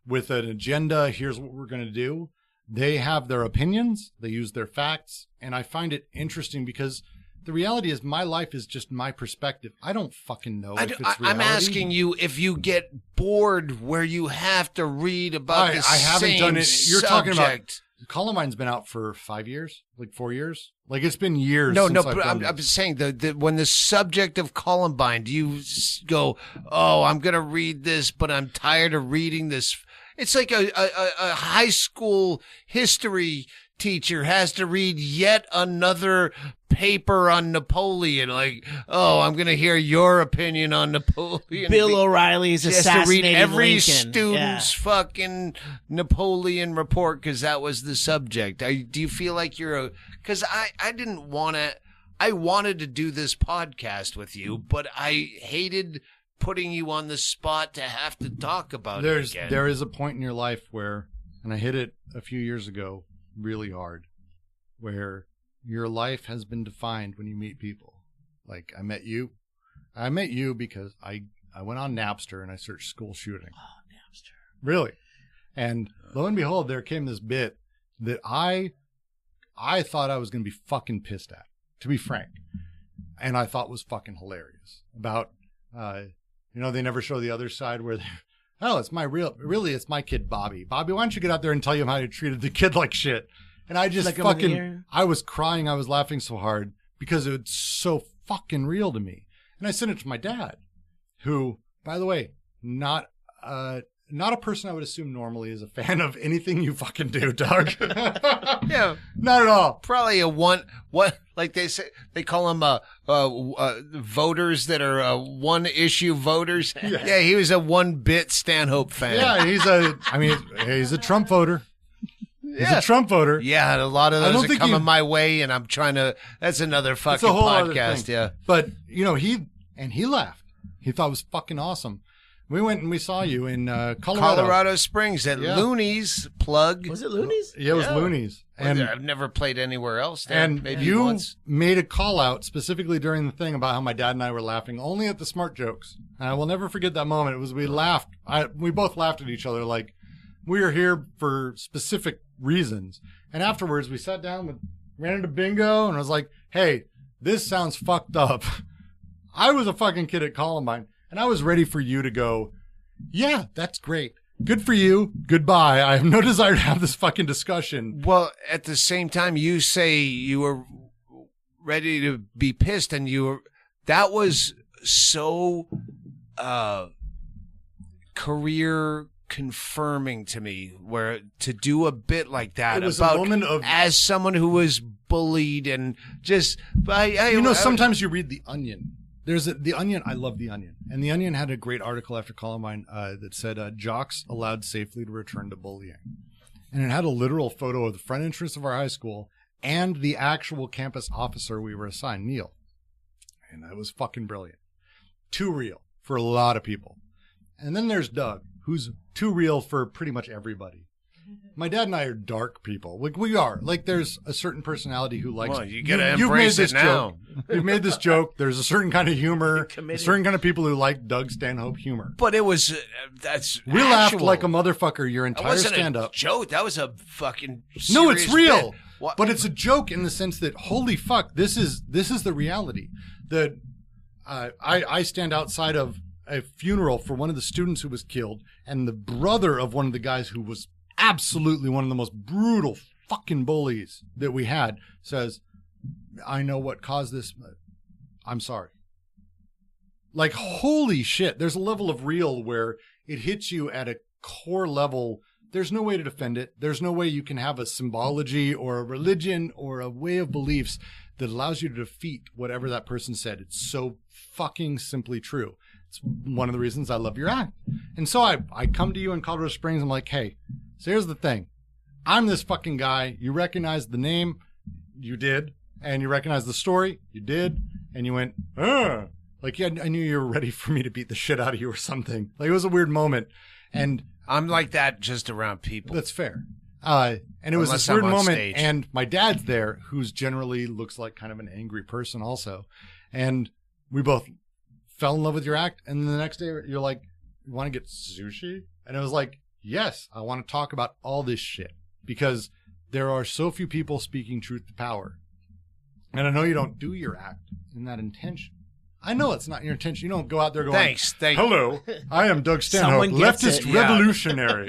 with an agenda. Here's what we're going to do. They have their opinions. They use their facts. And I find it interesting because the reality is my life is just my perspective. I don't fucking know if it's reality. I'm asking you if you get bored where you have to read about the same I haven't done it. You're subject. talking about Columbine's been out for 5 years, like 4 years. Like it's been years. No, since but I'm saying when the subject of Columbine, do you go, oh, I'm going to read this, but I'm tired of reading this. It's like a high school history teacher has to read yet another paper on Napoleon. Like, oh, I'm going to hear your opinion on Napoleon. Bill O'Reilly's assassinating to read every Lincoln. student's fucking Napoleon report because that was the subject. Do you feel like you're because I didn't want to. I wanted to do this podcast with you, but I hated putting you on the spot to have to talk about it again. There is a point in your life where, and I hit it a few years ago really hard, where your life has been defined when you meet people. Like I met you because I went on Napster and I searched school shooting. Oh, Napster. Really. And lo and behold, there came this bit that I thought I was going to be fucking pissed at, to be frank. And I thought was fucking hilarious about, they never show the other side where it's my kid, Bobby. Bobby, why don't you get out there and tell him how you treated the kid like shit? And I just I was crying. I was laughing so hard because it's so fucking real to me. And I sent it to my dad, who, by the way, not a person I would assume normally is a fan of anything you fucking do, Doug. Yeah. Not at all. Probably like they say, they call them voters that are one issue voters. Yeah, he was a 1-bit Stanhope fan. Yeah, he's a Trump voter. He's a Trump voter. Yeah, and a lot of those are coming my way, and I'm trying to. That's another fucking whole podcast. Yeah, but he laughed. He thought it was fucking awesome. We went and we saw you in Colorado Springs at Looney's. Plug. Was it Looney's? Yeah, it was Looney's. And I've never played anywhere else. And maybe you once. made a call out specifically during the thing about how my dad and I were laughing only at the smart jokes. And I will never forget that moment. It was we laughed. We both laughed at each other like we are here for specific reasons. And afterwards, we sat down, ran into bingo, and I was like, hey, this sounds fucked up. I was a fucking kid at Columbine. And I was ready for you to go, yeah, that's great. Good for you. Goodbye. I have no desire to have this fucking discussion. Well, at the same time, you say you were ready to be pissed, and that was so career confirming to me, where to do a bit like that It was about a moment of, as someone who was bullied and just sometimes you read The Onion. The Onion. I love The Onion, and The Onion had a great article after Columbine that said jocks allowed safely to return to bullying, and it had a literal photo of the front entrance of our high school and the actual campus officer we were assigned, Neil, and that was fucking brilliant. Too real for a lot of people. And then there's Doug, who's too real for pretty much everybody. My dad and I are dark people. Like, we are. Like, there's a certain personality who likes... Well, you gotta embrace it now. You've made this joke. There's a certain kind of humor. A certain kind of people who like Doug Stanhope humor. But it was... We laughed like a motherfucker your entire stand-up. A joke. That was a fucking No, it's real. Bit. But it's a joke in the sense that, holy fuck, this is the reality. That I stand outside of a funeral for one of the students who was killed, and the brother of one of the guys who was absolutely one of the most brutal fucking bullies that we had says, I know what caused this. I'm sorry. Like, holy shit. There's a level of real where it hits you at a core level. There's no way to defend it. There's no way you can have a symbology or a religion or a way of beliefs that allows you to defeat whatever that person said. It's so fucking simply true. It's one of the reasons I love your act. And so I come to you in Colorado Springs. I'm like, hey, so here's the thing. I'm this fucking guy. You recognize the name? You did. And you recognize the story? You did. And you went, like, yeah, I knew you were ready for me to beat the shit out of you or something. Like, it was a weird moment. And I'm like that just around people. that's fair. And it was Unless this weird I'm on moment. stage. And my dad's there, who's generally looks like kind of an angry person also. And we both fell in love with your act. And then the next day you're like, you want to get sushi? And it was like, yes, I want to talk about all this shit because there are so few people speaking truth to power. And I know you don't do your act in that intention. I know it's not your intention. You don't go out there going, Thanks. hello, I am Doug Stanhope, Someone gets leftist it, revolutionary.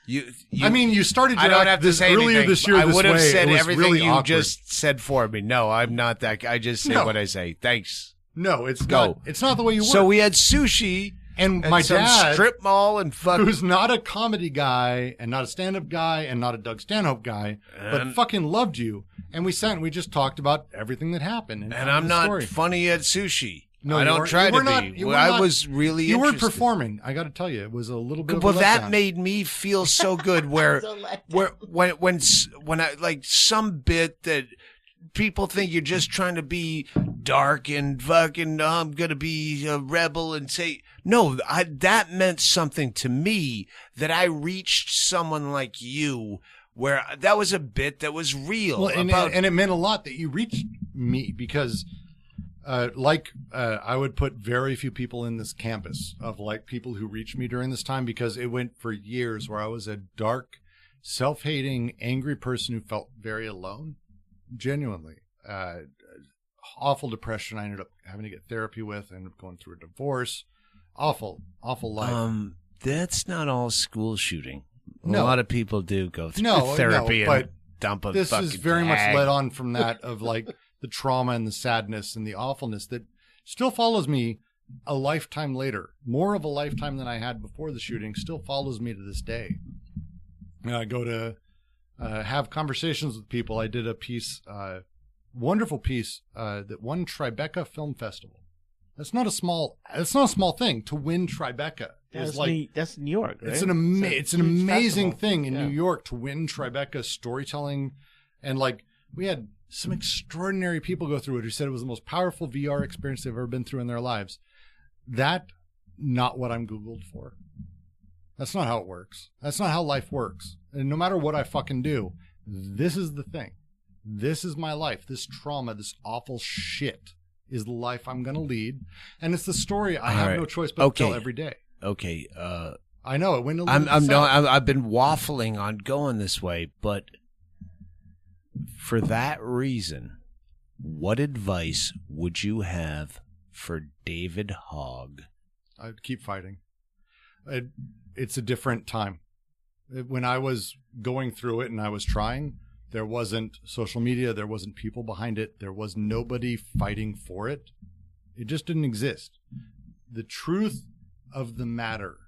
You, I mean, you started your I don't act have to this say earlier anything. this year I this would have way. said It was everything really you awkward. just said for me. No, I'm not that guy. I just say No. what I say. Thanks. No, it's Go. not. It's not the way you work. So we had sushi and at my some dad, strip mall and fuck. who's not a comedy guy and not a stand-up guy and not a Doug Stanhope guy, but And- fucking loved you. And we sat and we just talked about everything that happened. And kind of I'm the not story. funny at sushi. No, I you don't weren't- try you were to not- be. you were I not- was really You weren't interested. performing. I got to tell you, it was a little bit of Well, a that letdown. made me feel so good. Where when I like some bit that people think you're just trying to be dark and fucking I'm gonna be a rebel and say no. That meant something to me that I reached someone like you. Where that was a bit that was real. Well, and it meant a lot that you reached me because, I would put very few people in this campus of like people who reached me during this time because it went for years where I was a dark, self-hating, angry person who felt very alone, genuinely. Awful depression. I ended up having to get therapy with. I ended up going through a divorce. Awful life. That's not all school shooting. A No. lot of people do go through No, therapy no, and but dump a This fucking is very much tag. led on from that of like the trauma and the sadness and the awfulness that still follows me a lifetime later. More of a lifetime than I had before the shooting still follows me to this day. I go to have conversations with people. I did a piece, wonderful piece that won Tribeca Film Festival. It's not a small thing to win Tribeca. That's New York, right? It's an amazing festival. thing in Yeah. New York to win Tribeca storytelling, and like we had some extraordinary people go through it who said it was the most powerful VR experience they've ever been through in their lives. That not what I'm Googled for. That's not how it works. That's not how life works. And no matter what I fucking do, this is the thing. This is my life. This trauma, this awful shit is the life I'm going to lead. And it's the story I have no choice but to tell every day. Okay. I know it went a little south. I've been waffling on going this way, but for that reason, what advice would you have for David Hogg? I'd keep fighting. It's a different time. When I was going through it and I was trying, there wasn't social media. There wasn't people behind it. There was nobody fighting for it. It just didn't exist. The truth of the matter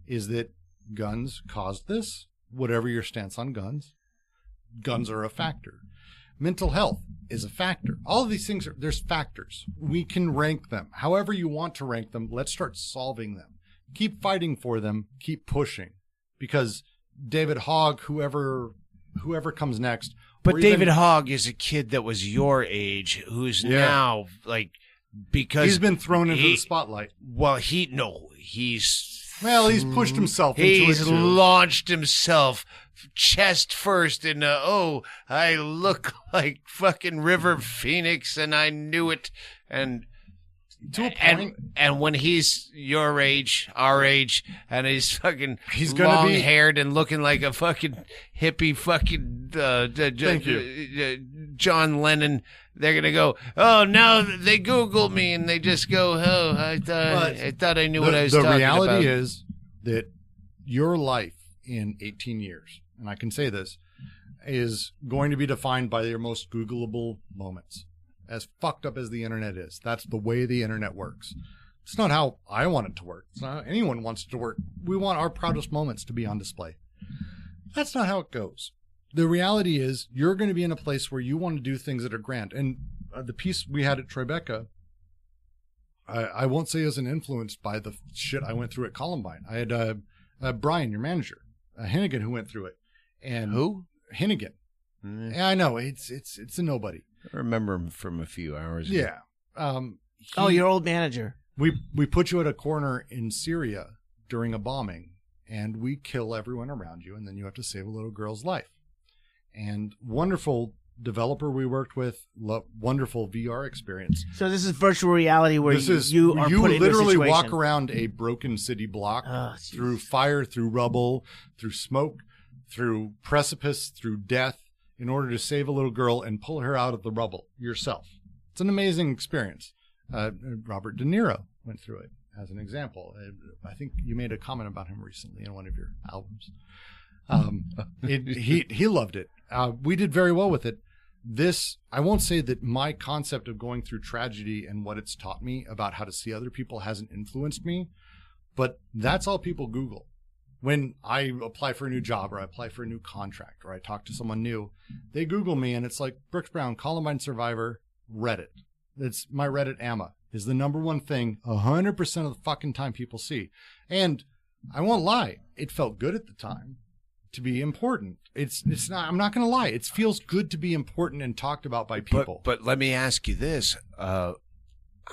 is that guns caused this. Whatever your stance on guns are a factor. Mental health is a factor. All of these things there's factors. We can rank them. However you want to rank them, let's start solving them. Keep fighting for them. Keep pushing. Because David Hogg, whoever comes next. But David Hogg is a kid that was your age who's now like, because he's been thrown into the spotlight. Well, he's pushed himself into it too. He's launched himself chest first in I look like fucking River Phoenix and I knew it. And to a point. And when he's your age, our age, and he's fucking gonna be long-haired and looking like a fucking hippie fucking John Lennon, they're going to go, oh, now they Google me, and they just go, oh, I thought I knew what I was talking about. The reality is that your life in 18 years, and I can say this, is going to be defined by your most Googleable moments. As fucked up as the internet is, that's the way the internet works. It's not how I want it to work. It's not how anyone wants it to work. We want our proudest moments to be on display. That's not how it goes. The reality is you're going to be in a place where you want to do things that are grand. And the piece we had at Tribeca, I won't say isn't influenced by the shit I went through at Columbine. I had Brian, your manager, Hennigan, who went through it. And who? Hennigan. Yeah, I know. It's a nobody. I remember him from a few hours ago. Yeah. Your old manager. We put you at a corner in Syria during a bombing, and we kill everyone around you, and then you have to save a little girl's life. And wonderful developer we worked with, wonderful VR experience. So this is virtual reality where you are you put in literally a situation. walk around a broken city block through fire, through rubble, through smoke, through precipice, through death, in order to save a little girl and pull her out of the rubble yourself. It's an amazing experience. Robert De Niro went through it as an example. I think you made a comment about him recently in one of your albums. He loved it. We did very well with it. I won't say that my concept of going through tragedy and what it's taught me about how to see other people hasn't influenced me, but that's all people Google. When I apply for a new job or I apply for a new contract or I talk to someone new, they Google me and it's like Brooks Brown, Columbine survivor, Reddit. It's my Reddit AMA is the number one thing 100% of the fucking time people see. And I won't lie, it felt good at the time to be important. It's not, I'm not going to lie. It feels good to be important and talked about by people. But let me ask you this. How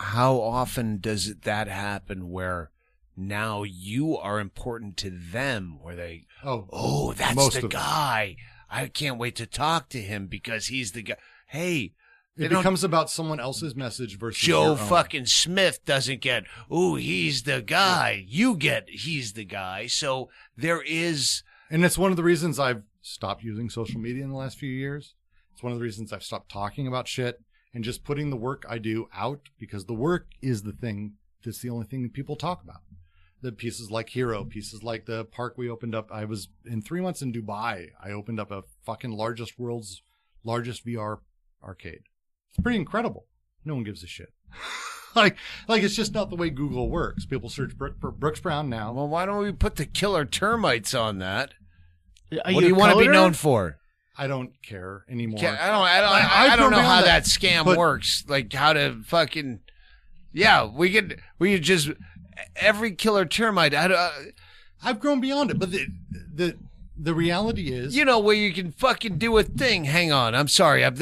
often does that happen where now you are important to them, where they, that's the guy. I can't wait to talk to him because he's the guy. Hey, it becomes about someone else's message versus Joe fucking Smith doesn't get, he's the guy. You get, he's the guy. So there is. And it's one of the reasons I've stopped using social media in the last few years. It's one of the reasons I've stopped talking about shit and just putting the work I do out, because the work is the thing that's the only thing that people talk about. The pieces like Hero, pieces like the park we opened up. I was in 3 months in Dubai. I opened up a fucking world's largest VR arcade. It's pretty incredible. No one gives a shit. like it's just not the way Google works. People search for Brooks Brown now. Well, why don't we put the killer termites on that? What do you want to be known for? I don't care anymore. I don't know how that scam works. Like how to fucking, we could just every killer termite. I've grown beyond it, but the reality is, where you can fucking do a thing. Hang on, I'm sorry, I'm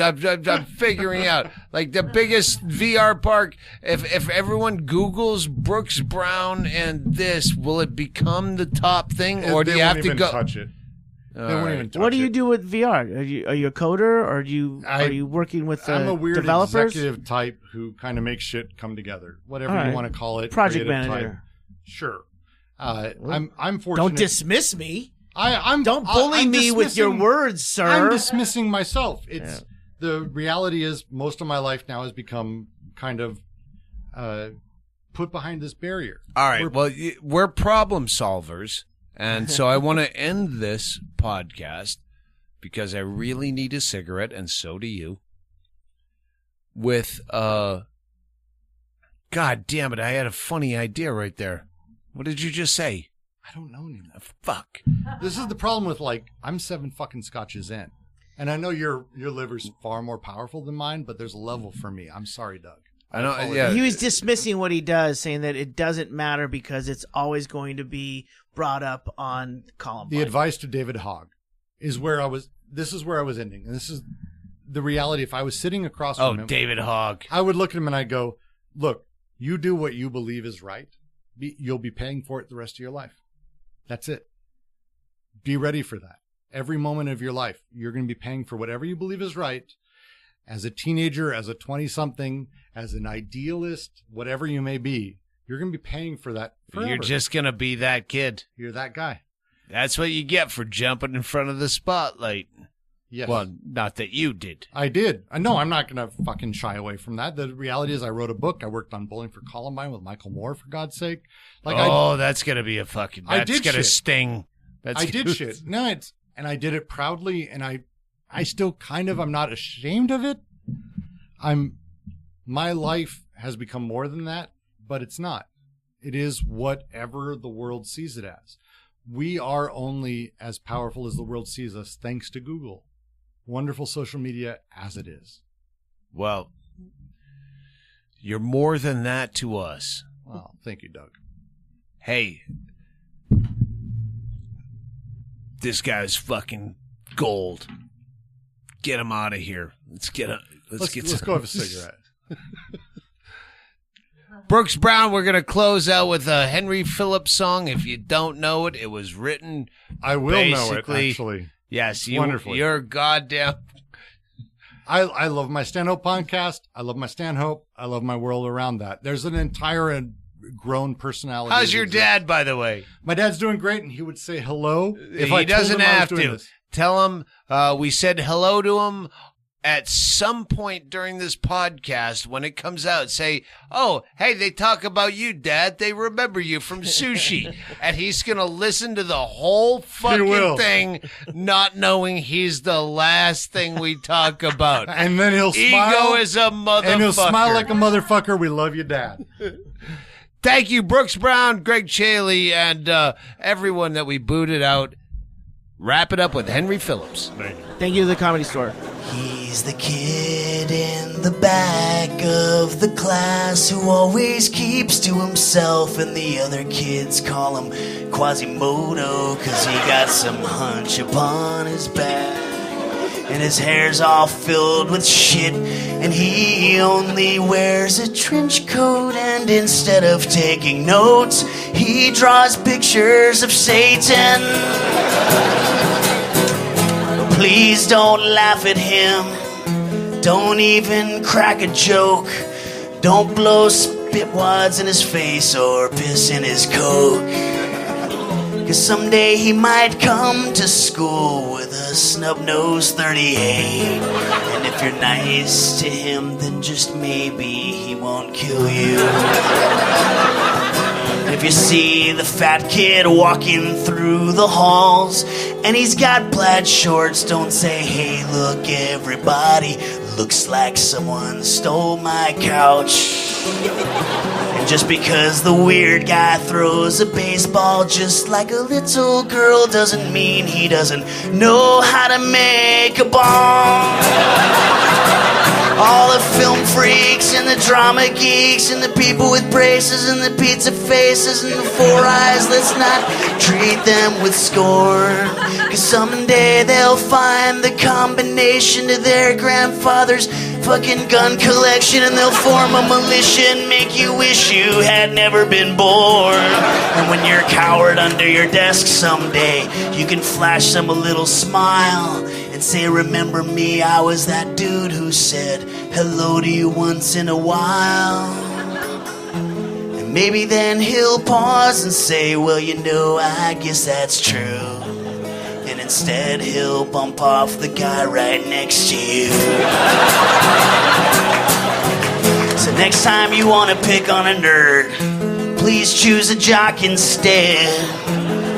figuring out. Like the biggest VR park. If everyone Googles Brooks Brown and this, will it become the top thing, or do you have to go touch it? They won't even touch what do you it. do with VR? Are you a coder, or are you working with I'm a weird developers? Executive type who kind of makes shit come together. Whatever All you right. want to call it. Project creative manager. Type. Sure. I'm fortunate. Don't dismiss me. I'm Don't bully I'm me with your words, sir. I'm dismissing myself. The reality is most of my life now has become kind of put behind this barrier. All right. We're problem solvers. And so I want to end this podcast, because I really need a cigarette, and so do you, with God damn it! I had a funny idea right there. What did you just say? I don't know anymore. Fuck. This is the problem with, like, I'm 7 fucking scotches in. And I know your liver's far more powerful than mine, but there's a level for me. I'm sorry, Doug. I know. Yeah. He was dismissing what he does, saying that it doesn't matter because it's always going to be brought up on Columbine. The advice to David Hogg is where I was. This is where I was ending, and this is the reality. If I was sitting across from him, David Hogg, I would look at him and I go, "Look, you do what you believe is right. You'll be paying for it the rest of your life. That's it. Be ready for that. Every moment of your life, you're going to be paying for whatever you believe is right. As a teenager, as a 20-something, as an idealist, whatever you may be, you're going to be paying for that forever. you're just gonna be that kid. You're that guy. That's what you get for jumping in front of the spotlight. Yes. Well, not that you did. I did. I know I'm not going to fucking shy away from that. The reality is I wrote a book. I worked on Bowling for Columbine with Michael Moore, for God's sake. That's going to be a fucking... I That's did going to shit. sting. I did shit. No, and I did it proudly, and I still kind of, I'm not ashamed of it. My life has become more than that, but it's not. It is whatever the world sees it as. We are only as powerful as the world sees us, thanks to Google. Wonderful social media as it is. Well, you're more than that to us. Well, thank you, Doug. Hey, this guy's fucking gold. Get him out of here. Let's go have a cigarette. Brooks Brown, we're going to close out with a Henry Phillips song. If you don't know it, it was written. I will know it, basically- actually. Yes, Wonderfully. you're goddamn. I love my Stanhope podcast. I love my Stanhope. I love my world around that. There's an entire and grown personality. How's your dad, by the way? My dad's doing great, and he would say hello. If He I told doesn't him I was have doing to. this. Tell him we said hello to him at some point during this podcast when it comes out. Say, oh, hey, they talk about you, Dad. They remember you from Sushi. And he's going to listen to the whole fucking thing, not knowing he's the last thing we talk about. And then he'll Ego smile. is a motherfucker. And he'll smile like a motherfucker. We love you, Dad. Thank you, Brooks Brown, Ggreg Chaille, and everyone that we booted out. Wrap it up with Henry Phillips. Thank you to the Comedy Store. He's the kid in the back of the class who always keeps to himself, and the other kids call him Quasimodo 'cause he got some hunch upon his back. And his hair's all filled with shit, and he only wears a trench coat, and instead of taking notes, he draws pictures of Satan. Please don't laugh at him. Don't even crack a joke. Don't blow spitwads in his face or piss in his coke. 'Cause someday he might come to school with a snub-nosed 38. And if you're nice to him, then just maybe he won't kill you. If you see the fat kid walking through the halls and he's got plaid shorts, don't say, hey, look, everybody, looks like someone stole my couch. And just because the weird guy throws a baseball just like a little girl doesn't mean he doesn't know how to make a bomb. All the film freaks and the drama geeks and the people with braces and the pizza faces and the four eyes, let's not treat them with scorn. 'Cause someday they'll find the combination to their grandfather's fucking gun collection, and they'll form a militia and make you wish you had never been born. And when you're cowered under your desk someday, you can flash them a little smile and say, remember me, I was that dude who said hello to you once in a while. And maybe then he'll pause and say, well, you know, I guess that's true. And instead he'll bump off the guy right next to you. So next time you want to pick on a nerd, please choose a jock instead.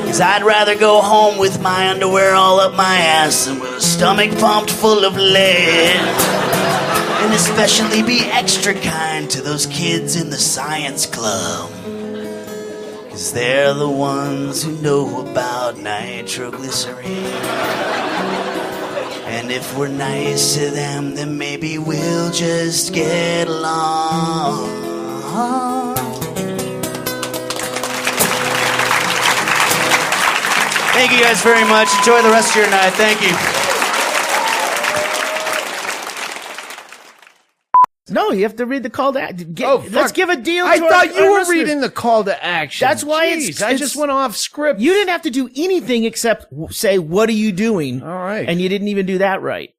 'Cause I'd rather go home with my underwear all up my ass than with a stomach pumped full of lead. And especially be extra kind to those kids in the science club. 'Cause they're the ones who know about nitroglycerin. And if we're nice to them, then maybe we'll just get along. Thank you guys very much. Enjoy the rest of your night. Thank you. No, you have to read the call to action. Fuck. Let's give a deal. I to thought our you were listeners. reading the call to action. That's why Jeez, I just went off script. You didn't have to do anything except say, "What are you doing?" All right. And you didn't even do that right.